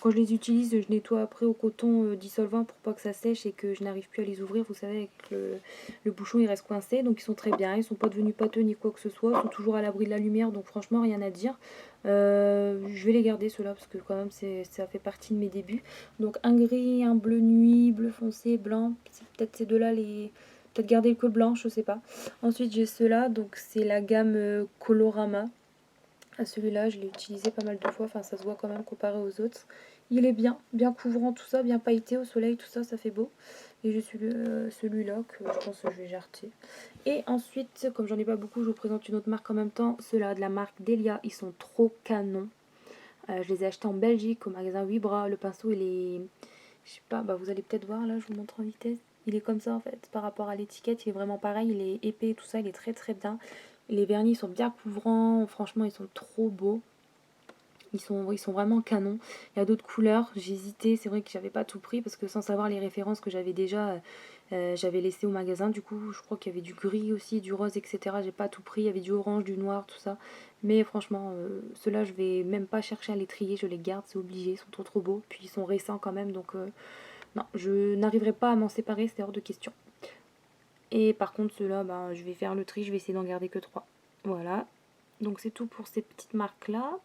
quand je les utilise je nettoie après au coton dissolvant pour pas que ça sèche et que je n'arrive plus à les ouvrir, vous savez avec le bouchon il reste coincé donc ils sont très bien, ils sont pas devenus pâteux ni quoi que ce soit, ils sont toujours à l'abri de la lumière donc franchement rien à dire. Je vais les garder ceux-là parce que quand même ça fait partie de mes débuts. Donc un gris, un bleu nuit, bleu foncé, blanc, peut-être ces deux-là les... Peut-être garder le col blanc, je sais pas. Ensuite j'ai ceux-là, donc c'est la gamme Colorama. Celui-là je l'ai utilisé pas mal de fois, enfin ça se voit quand même comparé aux autres. Il est bien, bien couvrant tout ça, bien pailleté au soleil, tout ça, ça fait beau. Et je suis celui-là que je pense que je vais jarter. Et ensuite, comme j'en ai pas beaucoup, je vous présente une autre marque en même temps. Ceux-là de la marque Delia, ils sont trop canons. Je les ai achetés en Belgique au magasin 8 bras. Le pinceau, il est... Je sais pas, bah vous allez peut-être voir là, je vous montre en vitesse. Il est comme ça en fait, par rapport à l'étiquette, il est vraiment pareil. Il est épais, tout ça, il est très très bien. Les vernis sont bien couvrants, franchement, ils sont trop beaux. Ils sont vraiment canons. Il y a d'autres couleurs, j'ai hésité, c'est vrai que j'avais pas tout pris parce que sans savoir les références que j'avais déjà, j'avais laissé au magasin. Du coup, je crois qu'il y avait du gris aussi, du rose, etc. J'ai pas tout pris, il y avait du orange, du noir, tout ça. Mais franchement, ceux-là, je vais même pas chercher à les trier, je les garde, c'est obligé, ils sont trop trop beaux. Puis ils sont récents quand même, donc non, je n'arriverai pas à m'en séparer, c'est hors de question. Et par contre, ceux-là, ben, je vais faire le tri, je vais essayer d'en garder que 3. Voilà, donc c'est tout pour ces petites marques-là.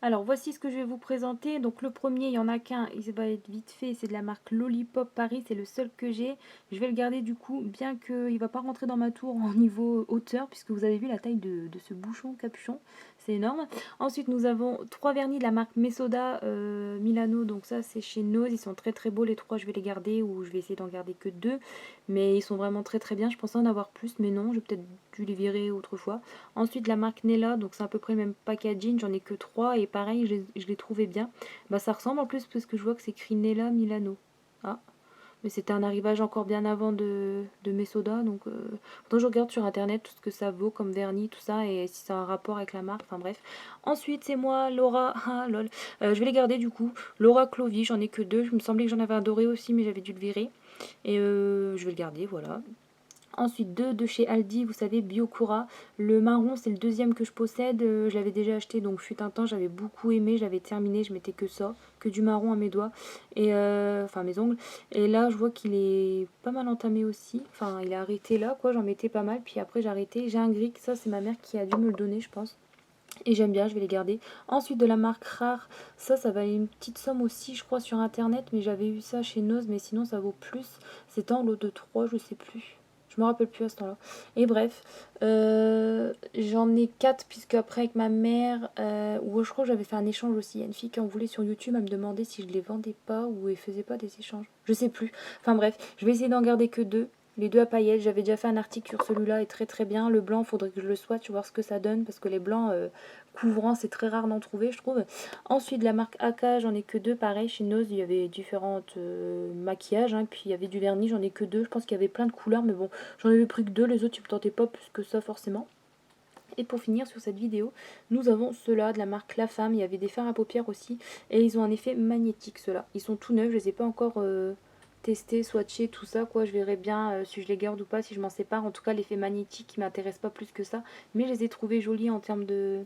Alors voici ce que je vais vous présenter. Donc le premier, il y en a qu'un, il va être vite fait, c'est de la marque Lollipop Paris, c'est le seul que j'ai. Je vais le garder du coup, bien qu'il ne va pas rentrer dans ma tour en niveau hauteur, puisque vous avez vu la taille de ce bouchon capuchon, c'est énorme. Ensuite nous avons 3 vernis de la marque Mesoda Milano, donc ça c'est chez Nose, ils sont très très beaux les 3, je vais les garder, ou je vais essayer d'en garder que 2. Mais ils sont vraiment très très bien, je pensais en avoir plus, mais non, j'ai peut-être dû les virer autrefois. Ensuite la marque Nella, donc c'est à peu près le même packaging, j'en ai que 3 et pareil je les trouvais bien. Bah ça ressemble en plus parce que je vois que c'est écrit Nella Milano. Ah, mais c'était un arrivage encore bien avant de mes sodas, donc pourtant je regarde sur internet tout ce que ça vaut comme vernis, tout ça, et si ça a un rapport avec la marque, enfin bref. Ensuite c'est moi, Laura, ah lol, je vais les garder du coup. Laura Clovy, j'en ai que 2, je me semblait que j'en avais un doré aussi mais j'avais dû le virer. Et je vais le garder, voilà. Ensuite, 2 de chez Aldi, vous savez, Biokura. Le marron, c'est le deuxième que je possède. Je l'avais déjà acheté, donc fut un temps, j'avais beaucoup aimé. J'avais terminé, je mettais que ça, que du marron à mes doigts, et enfin mes ongles. Et là, je vois qu'il est pas mal entamé aussi. Enfin, il a arrêté là, quoi. J'en mettais pas mal, puis après j'ai arrêté. J'ai un gris, ça c'est ma mère qui a dû me le donner, je pense. Et j'aime bien, je vais les garder. Ensuite, de la marque Rare, ça valait une petite somme aussi, je crois, sur internet. Mais j'avais eu ça chez Nose, mais sinon ça vaut plus. C'était en lot de 3, je sais plus. Je me rappelle plus à ce temps-là. Et bref, j'en ai 4, puisque après avec ma mère, ou je crois que j'avais fait un échange aussi. Il y a une fille qui en voulait sur YouTube, elle me demandait si je les vendais pas ou elle faisait pas des échanges. Je sais plus. Enfin bref, je vais essayer d'en garder que 2. Les 2 à paillettes, j'avais déjà fait un article sur celui-là, est très très bien. Le blanc, faudrait que je le swatche, voir ce que ça donne, parce que les blancs couvrants, c'est très rare d'en trouver, je trouve. Ensuite, la marque Aka, j'en ai que 2, pareil, chez Nose, il y avait différentes maquillages, hein, puis il y avait du vernis, j'en ai que 2. Je pense qu'il y avait plein de couleurs, mais bon, j'en avais pris que 2, les autres, ils me tentaient pas plus que ça, forcément. Et pour finir sur cette vidéo, nous avons ceux-là de la marque La Femme. Il y avait des fards à paupières aussi, et ils ont un effet magnétique, ceux-là. Ils sont tout neufs, je les ai pas encore testés, swatchés, tout ça, quoi. Je verrai bien si je les garde ou pas, si je m'en sépare. En tout cas, l'effet magnétique, il m'intéresse pas plus que ça. Mais je les ai trouvés jolis en termes de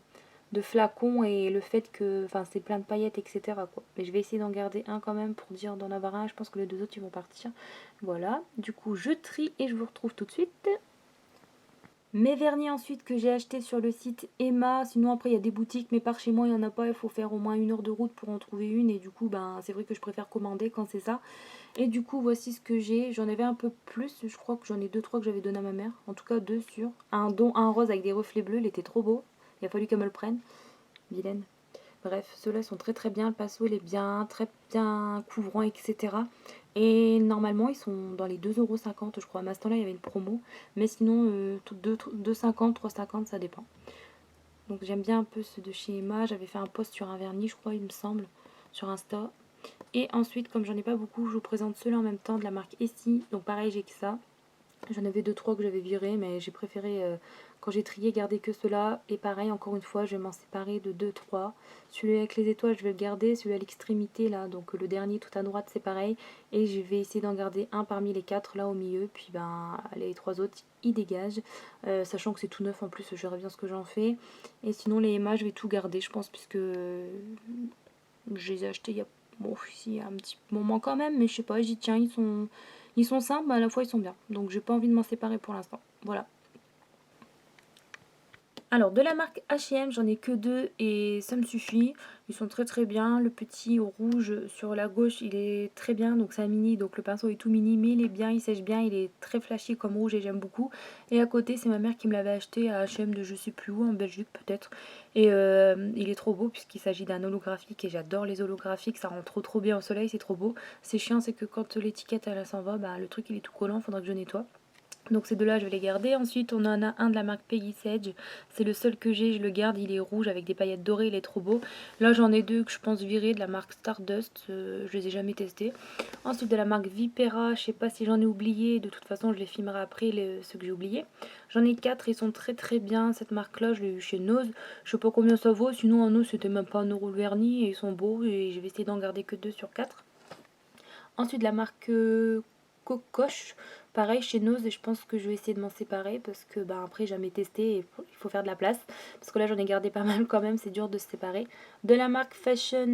flacons et le fait que, enfin, c'est plein de paillettes, etc., quoi. Mais je vais essayer d'en garder un quand même pour dire d'en avoir un. Je pense que les 2 autres, ils vont partir. Voilà. Du coup, je trie et je vous retrouve tout de suite. Mes vernis ensuite que j'ai acheté sur le site Emma, sinon après il y a des boutiques mais par chez moi il n'y en a pas, il faut faire au moins 1 heure de route pour en trouver une et du coup ben c'est vrai que je préfère commander quand c'est ça. Et du coup voici ce que j'ai, j'en avais un peu plus, je crois que j'en ai 2-3 que j'avais donné à ma mère, en tout cas 2 sur, dont un rose avec des reflets bleus, il était trop beau, il a fallu qu'elle me le prenne, vilaine. Bref, ceux-là sont très très bien, le pinceau il est bien, très bien couvrant, etc. Et normalement ils sont dans les 2,50 € je crois, mais à ce temps-là il y avait une promo. Mais sinon 2,50, 3,50 ça dépend. Donc j'aime bien un peu ceux de chez Emma, j'avais fait un post sur un vernis je crois il me semble, sur Insta. Et ensuite comme j'en ai pas beaucoup, je vous présente ceux-là en même temps de la marque Essie. Donc pareil j'ai que ça. J'en avais 2-3 que j'avais virés, mais j'ai préféré, quand j'ai trié, garder que ceux-là. Et pareil, encore une fois, je vais m'en séparer de 2-3. Celui avec les étoiles, je vais le garder. Celui à l'extrémité, là, donc le dernier tout à droite, c'est pareil. Et je vais essayer d'en garder un parmi les 4, là, au milieu. Puis, ben, les 3 autres, ils dégagent. Sachant que c'est tout neuf, en plus, je verrai bien ce que j'en fais. Et sinon, les Emma, je vais tout garder, je pense, puisque je les ai achetés il y a... Bon, si, un petit moment quand même, mais je sais pas, j'y tiens, ils sont simples, mais à la fois ils sont bien. Donc j'ai pas envie de m'en séparer pour l'instant. Voilà. Alors de la marque H&M, j'en ai que deux et ça me suffit. Ils sont très très bien. Le petit rouge sur la gauche, il est très bien. Donc c'est un mini, donc le pinceau est tout mini, mais il est bien, il sèche bien, il est très flashy comme rouge et j'aime beaucoup. Et à côté, c'est ma mère qui me l'avait acheté à H&M de je sais plus où, en Belgique peut-être. Et il est trop beau puisqu'il s'agit d'un holographique et j'adore les holographiques. Ça rend trop bien au soleil, c'est trop beau. C'est chiant, c'est que quand l'étiquette elle s'en va, bah, le truc il est tout collant, faudra que je nettoie. Donc ces deux-là, je vais les garder. Ensuite, on en a un de la marque Peggy Sage. C'est le seul que j'ai, je le garde. Il est rouge avec des paillettes dorées, il est trop beau. Là, j'en ai deux que je pense virer de la marque Stardust. Je les ai jamais testés. Ensuite, de la marque Vipera. Je sais pas si j'en ai oublié. De toute façon, je les filmerai après, ceux que j'ai oubliés. J'en ai 4. Ils sont très bien. Cette marque-là, je l'ai eu chez Nose. Je sais pas combien ça vaut. Sinon, en Nose, c'était même pas 1 € le vernis. Et ils sont beaux. Et je vais essayer d'en garder que 2 sur 4. Ensuite, la marque Cocoche, pareil chez Nose, et je pense que je vais essayer de m'en séparer parce que bah, après, jamais testé et il faut faire de la place. Parce que là, j'en ai gardé pas mal quand même, c'est dur de se séparer. De la marque Fashion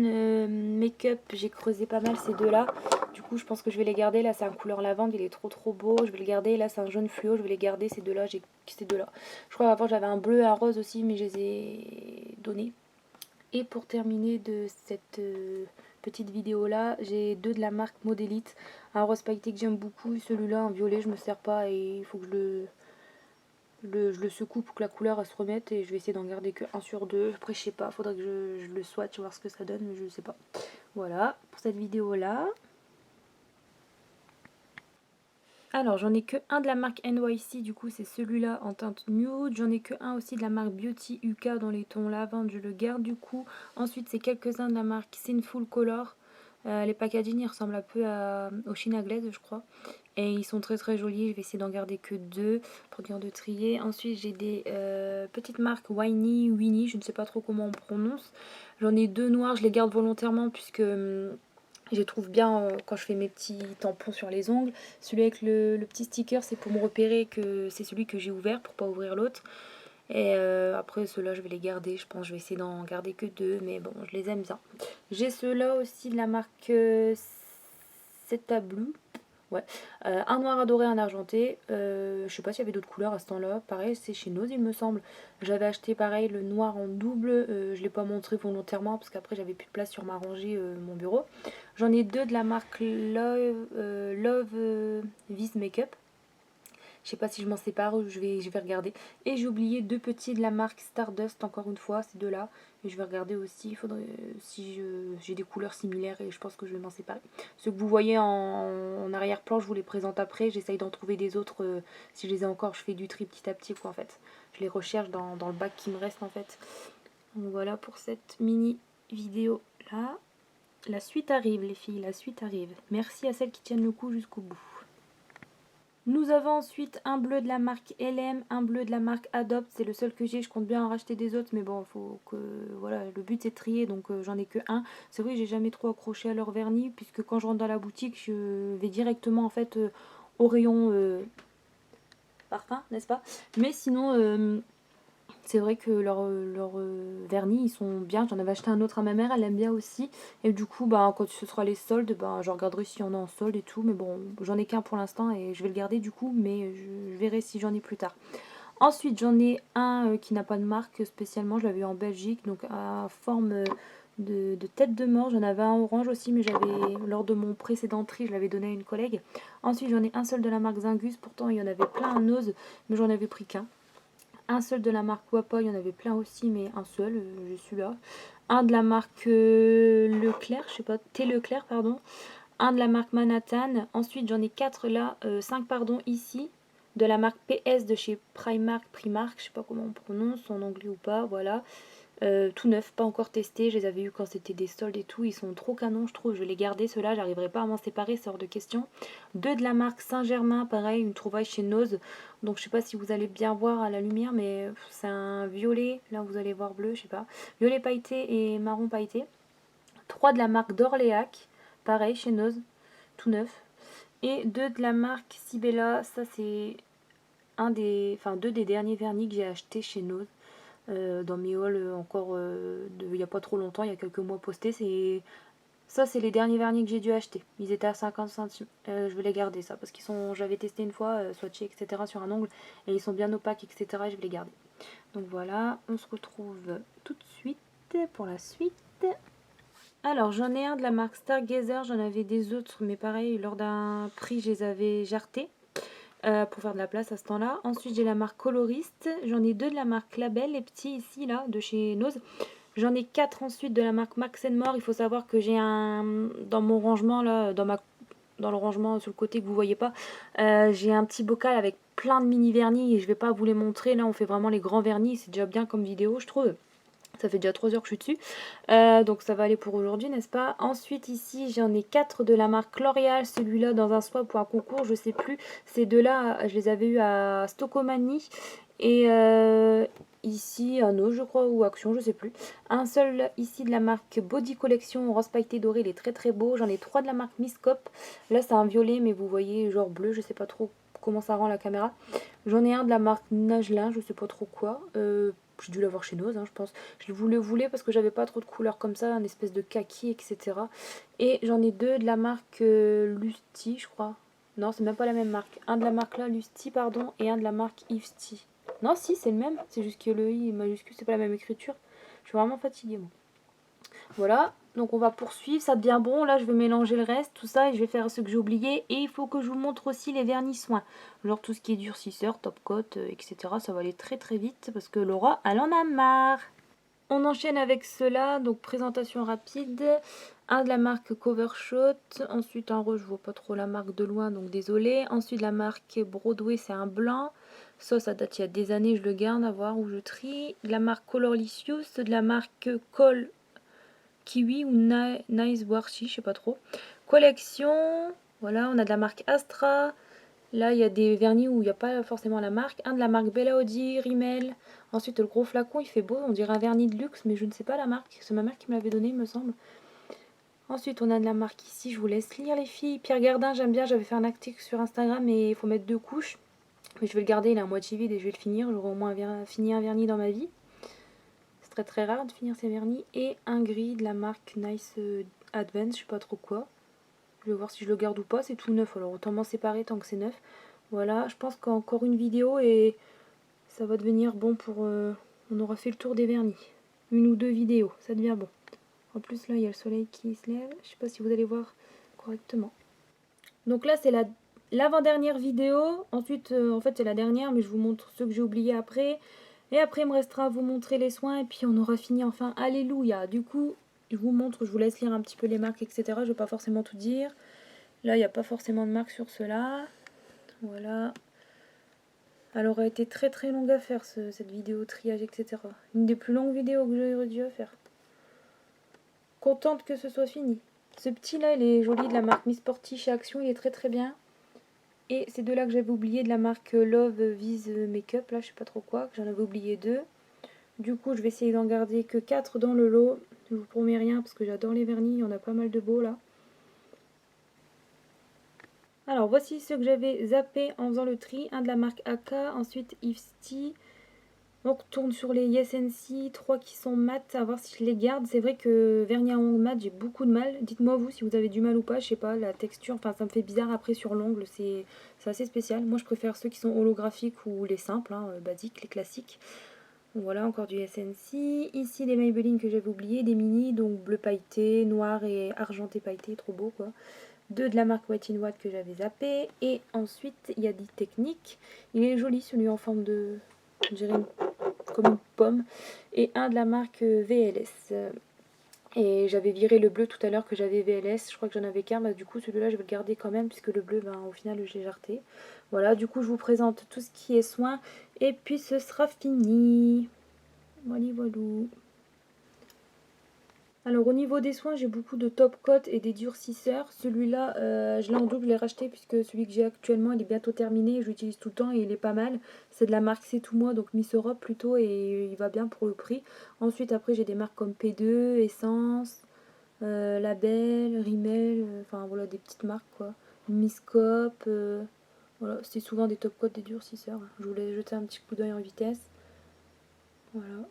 Makeup, j'ai creusé pas mal ces deux-là. Du coup, je pense que je vais les garder. Là, c'est un couleur lavande, il est trop beau. Je vais le garder. Là, c'est un jaune fluo, je vais les garder. Ces deux-là, j'ai ces deux-là. Je crois avant, j'avais un bleu et un rose aussi, mais je les ai donnés. Et pour terminer de cette petite vidéo là, j'ai deux de la marque Modélite. Un rose pailleté que j'aime beaucoup, celui-là en violet je me sers pas et il faut que je le secoue pour que la couleur elle se remette et je vais essayer d'en garder que 1 sur 2. Après je sais pas, faudrait que je le swatch voir ce que ça donne mais je sais pas. Voilà pour cette vidéo là. Alors j'en ai que un de la marque NYC, du coup c'est celui-là en teinte nude. J'en ai que un aussi de la marque Beauty UK dans les tons lavande, je le garde du coup. Ensuite c'est quelques-uns de la marque Sinful Color. Les packaging ils ressemblent un peu au China Glaze je crois. Et ils sont très jolis, je vais essayer d'en garder que 2 pour bien de trier. Ensuite j'ai des petites marques Winnie, je ne sais pas trop comment on prononce. J'en ai 2 noirs, je les garde volontairement puisque... je les trouve bien quand je fais mes petits tampons sur les ongles. Celui avec le petit sticker, c'est pour me repérer que c'est celui que j'ai ouvert pour pas ouvrir l'autre. Et après ceux-là, je vais les garder. Je pense que je vais essayer d'en garder que 2, mais bon, je les aime bien. J'ai ceux-là aussi de la marque Zeta Blue. Ouais, un noir adoré, un argenté. Je sais pas s'il y avait d'autres couleurs à ce temps-là. Pareil, c'est chez Nose, il me semble. J'avais acheté pareil le noir en double. Je l'ai pas montré volontairement parce qu'après j'avais plus de place sur ma rangée, mon bureau. J'en ai deux de la marque Love Vis Makeup. Je sais pas si je m'en sépare ou je vais regarder. Et j'ai oublié 2 petits de la marque Stardust, encore une fois, ces deux-là. Et je vais regarder aussi, il faudrait, si j'ai des couleurs similaires et je pense que je vais m'en séparer. Ceux que vous voyez en arrière-plan, je vous les présente après. J'essaye d'en trouver des autres. Si je les ai encore, je fais du tri petit à petit, quoi, en fait. Je les recherche dans le bac qui me reste, en fait. Donc voilà pour cette mini vidéo-là. La suite arrive, les filles, la suite arrive. Merci à celles qui tiennent le coup jusqu'au bout. Nous avons ensuite un bleu de la marque LM, un bleu de la marque Adopt, c'est le seul que j'ai, je compte bien en racheter des autres, mais bon, faut que, voilà, le but c'est de trier, donc j'en ai que un. C'est vrai que j'ai jamais trop accroché à leur vernis, puisque quand je rentre dans la boutique, je vais directement en fait au rayon parfum, n'est-ce pas? Mais sinon, c'est vrai que leurs vernis, ils sont bien. J'en avais acheté un autre à ma mère, elle aime bien aussi. Et du coup, bah, quand ce sera les soldes, bah, je regarderai s'il y en a en solde et tout. Mais bon, j'en ai qu'un pour l'instant et je vais le garder du coup. Mais je verrai si j'en ai plus tard. Ensuite, j'en ai un qui n'a pas de marque spécialement. Je l'avais eu en Belgique, donc à forme de tête de mort. J'en avais un orange aussi, mais j'avais lors de mon précédent tri, je l'avais donné à une collègue. Ensuite, j'en ai un seul de la marque Zingus. Pourtant, il y en avait plein à Nose, mais j'en avais pris qu'un. Un seul de la marque Wapa, il y en avait plein aussi, mais un seul, je suis là. Un de la marque Leclerc, je sais pas, Thé Leclerc, pardon. Un de la marque Manhattan. Ensuite, j'en ai 4 là, 5 pardon, ici. De la marque PS de chez Primark, je sais pas comment on prononce, en anglais ou pas, voilà. Tout neuf, pas encore testé, je les avais eu quand c'était des soldes et tout, ils sont trop canons je trouve, je vais les garder ceux-là, j'arriverai pas à m'en séparer, c'est hors de question. Deux de la marque Saint-Germain, pareil, une trouvaille chez Nose, donc je sais pas si vous allez bien voir à la lumière, mais c'est un violet, là vous allez voir bleu, je sais pas, violet pailleté et marron pailleté. Trois de la marque d'Orléac, pareil chez Nose, tout neuf. Et deux de la marque Sibella, ça c'est deux des derniers vernis que j'ai acheté chez Nose. Dans mes hauls encore il n'y a pas trop longtemps, il y a quelques mois postés. Ça, c'est les derniers vernis que j'ai dû acheter. Ils étaient à 50 centimes. Je vais les garder ça parce qu'ils sont. J'avais testé une fois, swatché, etc. sur un ongle et ils sont bien opaques, etc. Et je vais les garder. Donc voilà, on se retrouve tout de suite pour la suite. Alors j'en ai un de la marque Stargazer, j'en avais des autres, mais pareil, lors d'un prix, je les avais jartés pour faire de la place à ce temps-là. Ensuite j'ai la marque Colorist, j'en ai deux de la marque Label, les petits ici, là, de chez Nose. J'en ai 4 ensuite de la marque Max More. Il faut savoir que j'ai un dans mon rangement là, dans le rangement sur le côté que vous voyez pas, j'ai un petit bocal avec plein de mini vernis et je vais pas vous les montrer. Là on fait vraiment les grands vernis, c'est déjà bien comme vidéo je trouve. Ça fait déjà 3 heures que je suis dessus. Donc ça va aller pour aujourd'hui, n'est-ce pas? Ensuite ici j'en ai 4 de la marque L'Oréal. Celui-là dans un swap ou un concours, je sais plus. Ces deux-là, je les avais eu à Stocomanie. Et ici un autre je crois, ou Action, je sais plus. Un seul ici de la marque Body Collection rose pailleté doré, il est très très beau. J'en ai 3 de la marque Miss Cop. Là c'est un violet mais vous voyez genre bleu, je sais pas trop comment ça rend la caméra. J'en ai un de la marque Nagelin, je sais pas trop quoi. J'ai dû l'avoir chez Nose, hein, je pense. Je vous le voulais parce que j'avais pas trop de couleurs comme ça, un espèce de kaki, etc. Et j'en ai deux de la marque Lusty, je crois. Non, c'est même pas la même marque. Un de la marque là, Lusty, pardon, et un de la marque Ivesty. Non, si, c'est le même. C'est juste que le I majuscule, c'est pas la même écriture. Je suis vraiment fatiguée, moi. Voilà, donc on va poursuivre, ça devient bon. Là, je vais mélanger le reste, tout ça, et je vais faire ce que j'ai oublié. Et il faut que je vous montre aussi les vernis soins. Genre tout ce qui est durcisseur, top coat, etc. Ça va aller très très vite parce que Laura, elle en a marre. On enchaîne avec cela, donc présentation rapide. Un de la marque Covershot, ensuite un rouge, je vois pas trop la marque de loin, donc désolé. Ensuite la marque Broadway, c'est un blanc. Ça date il y a des années, je le garde à voir où je trie. De la marque Colorlicious, de la marque Col Kiwi ou Nice Warshi, je sais pas trop. Collection, voilà, on a de la marque Astra. Là, il y a des vernis où il n'y a pas forcément la marque. Un de la marque Bella Hadid, Rimmel. Ensuite, le gros flacon, il fait beau. On dirait un vernis de luxe, mais je ne sais pas la marque. C'est ma mère qui me l'avait donné, il me semble. Ensuite, on a de la marque ici. Je vous laisse lire, les filles. Pierre Gardin, j'aime bien. J'avais fait un article sur Instagram et il faut mettre 2 couches. Mais je vais le garder, il est à moitié vide et je vais le finir. J'aurai au moins fini un vernis dans ma vie. C'est très très rare de finir ces vernis. Et un gris de la marque Nice Advance, je sais pas trop quoi. Je vais voir si je le garde ou pas. C'est tout neuf, alors autant m'en séparer tant que c'est neuf. Voilà, je pense qu'encore une vidéo et ça va devenir bon pour... on aura fait le tour des vernis. 1 ou 2 vidéos, ça devient bon. En plus là, il y a le soleil qui se lève. Je sais pas si vous allez voir correctement. Donc là, c'est l'avant-dernière vidéo. Ensuite, en fait, c'est la dernière, mais je vous montre ceux que j'ai oubliés après. Et après, il me restera à vous montrer les soins. Et puis, on aura fini enfin. Alléluia. Du coup, je vous montre, je vous laisse lire un petit peu les marques, etc. Je vais pas forcément tout dire. Là, il n'y a pas forcément de marque sur cela. Voilà. Elle aurait été très très longue à faire cette vidéo triage, etc. Une des plus longues vidéos que j'aurais dû faire. Contente que ce soit fini. Ce petit là, il est joli, de la marque Miss Sporty chez Action, il est très très bien. Et ces deux là que j'avais oublié, de la marque Love Vise Makeup, là je sais pas trop quoi, que j'en avais oublié 2. Du coup je vais essayer d'en garder que 4 dans le lot. Je vous promets rien parce que j'adore les vernis, il y en a pas mal de beaux là. Alors voici ceux que j'avais zappé en faisant le tri. Un de la marque AK, ensuite Ivesty. On retourne sur les Yes NC, 3 qui sont mat, à voir si je les garde. C'est vrai que vernis à ongles mat, j'ai beaucoup de mal. Dites-moi vous si vous avez du mal ou pas, je sais pas, la texture, enfin ça me fait bizarre après sur l'ongle, c'est assez spécial. Moi je préfère ceux qui sont holographiques ou les simples, hein, basiques, les classiques. Donc voilà, encore du SNC. Ici des Maybelline que j'avais oublié, des mini, donc bleu pailleté, noir et argenté pailleté, trop beau quoi. 2 de la marque White in White que j'avais zappé. Et ensuite, il y a des techniques. Il est joli celui en forme de... je dirais comme une pomme. Et un de la marque VLS. Et j'avais viré le bleu tout à l'heure que j'avais VLS. Je crois que j'en avais qu'un. Bah, du coup, celui-là, je vais le garder quand même. Puisque le bleu, ben, au final, je l'ai jarté. Voilà, du coup, je vous présente tout ce qui est soin. Et puis, ce sera fini. Voilà, voilà. Alors au niveau des soins, j'ai beaucoup de top coat et des durcisseurs. Celui-là, je l'ai en double, je l'ai racheté puisque celui que j'ai actuellement, il est bientôt terminé. Je l'utilise tout le temps et il est pas mal. C'est de la marque C'est Tout Moi, donc Miss Europe plutôt, et il va bien pour le prix. Ensuite, après, j'ai des marques comme P2, Essence, Label, Rimmel, enfin voilà, des petites marques quoi. Miss Cop, voilà, c'est souvent des top coat, des durcisseurs. Je voulais jeter un petit coup d'œil en vitesse. Voilà.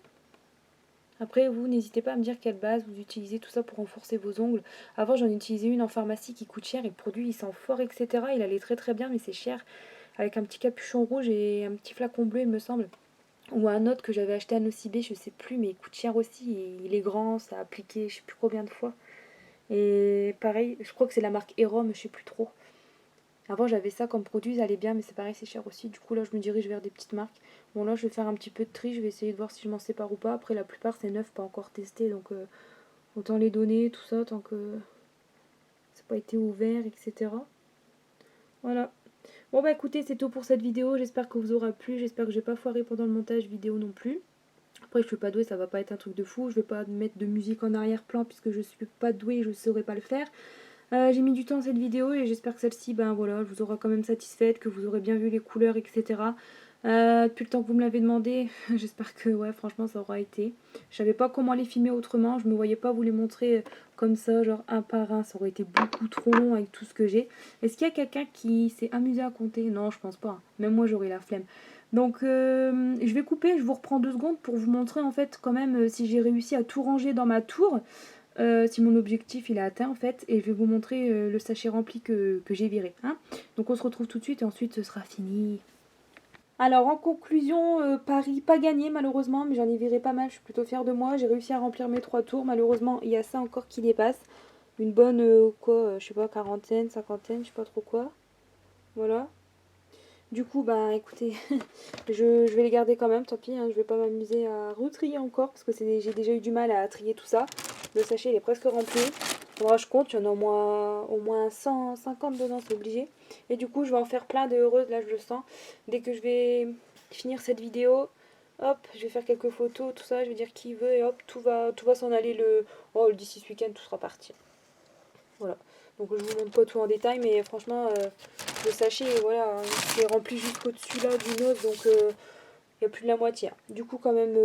Après, vous, n'hésitez pas à me dire quelle base vous utilisez, tout ça pour renforcer vos ongles. Avant, j'en utilisais une en pharmacie qui coûte cher et le produit, il sent fort, etc. Il allait très très bien, mais c'est cher. Avec un petit capuchon rouge et un petit flacon bleu, il me semble. ou un autre que j'avais acheté à Nocibé, je sais plus, mais il coûte cher aussi. Et il est grand, ça a appliqué je sais plus combien de fois. Et pareil, je crois que c'est la marque Erom, je sais plus trop. Avant j'avais ça comme produit, ça allait bien, mais c'est pareil, c'est cher aussi. Du coup là je me dirige vers des petites marques. Bon là je vais faire un petit peu de tri, je vais essayer de voir si je m'en sépare ou pas. Après la plupart c'est neuf, pas encore testé, donc autant les donner, tout ça, tant que c'est pas été ouvert, etc. Voilà. Bon bah écoutez, c'est tout pour cette vidéo, j'espère que vous aura plu, j'espère que j'ai pas foiré pendant le montage vidéo non plus. Après je suis pas douée, ça va pas être un truc de fou, je vais pas mettre de musique en arrière-plan puisque je suis pas douée et je saurais pas le faire. J'ai mis du temps à cette vidéo et j'espère que celle-ci, ben voilà, vous aura quand même satisfaite, que vous aurez bien vu les couleurs, etc. Depuis le temps que vous me l'avez demandé, j'espère que ouais, franchement ça aura été. Je savais pas comment les filmer autrement, je me voyais pas vous les montrer comme ça, genre un par un, ça aurait été beaucoup trop long avec tout ce que j'ai. Est-ce qu'il y a quelqu'un qui s'est amusé à compter? Non, je pense pas, même moi j'aurais la flemme. Donc je vais couper, je vous reprends 2 secondes pour vous montrer en fait quand même si j'ai réussi à tout ranger dans ma tour. Si mon objectif il est atteint en fait, et je vais vous montrer le sachet rempli que j'ai viré, hein. Donc on se retrouve tout de suite et ensuite ce sera fini. Alors en conclusion, Paris pas gagné malheureusement, mais j'en ai viré pas mal, je suis plutôt fière de moi. J'ai réussi à remplir mes 3 tours, malheureusement il y a ça encore qui dépasse. Une bonne je sais pas, quarantaine, cinquantaine, je sais pas trop quoi. Voilà. Du coup, bah écoutez, je vais les garder quand même, tant pis, hein, je vais pas m'amuser à retrier encore parce que j'ai déjà eu du mal à trier tout ça. Le sachet il est presque rempli. Moi je compte, il y en a au moins 150 dedans, c'est obligé. Et du coup, je vais en faire plein de heureuses, là je le sens. Dès que je vais finir cette vidéo, hop, je vais faire quelques photos, tout ça, je vais dire qui veut et hop, tout va s'en aller d'ici ce week-end, tout sera parti. Voilà. Donc je vous montre pas tout en détail, mais franchement, le sachet, voilà, c'est rempli jusqu'au-dessus là du nose, donc il y a plus de la moitié. Du coup, quand même,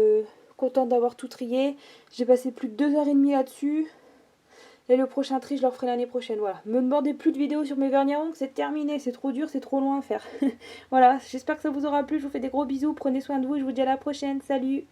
contente d'avoir tout trié. J'ai passé plus de 2h30 là-dessus. Et le prochain tri, je le referai l'année prochaine. Voilà. Me demandez plus de vidéos sur mes vernis à ongles, c'est terminé. C'est trop dur, c'est trop loin à faire. Voilà, j'espère que ça vous aura plu. Je vous fais des gros bisous. Prenez soin de vous et je vous dis à la prochaine. Salut!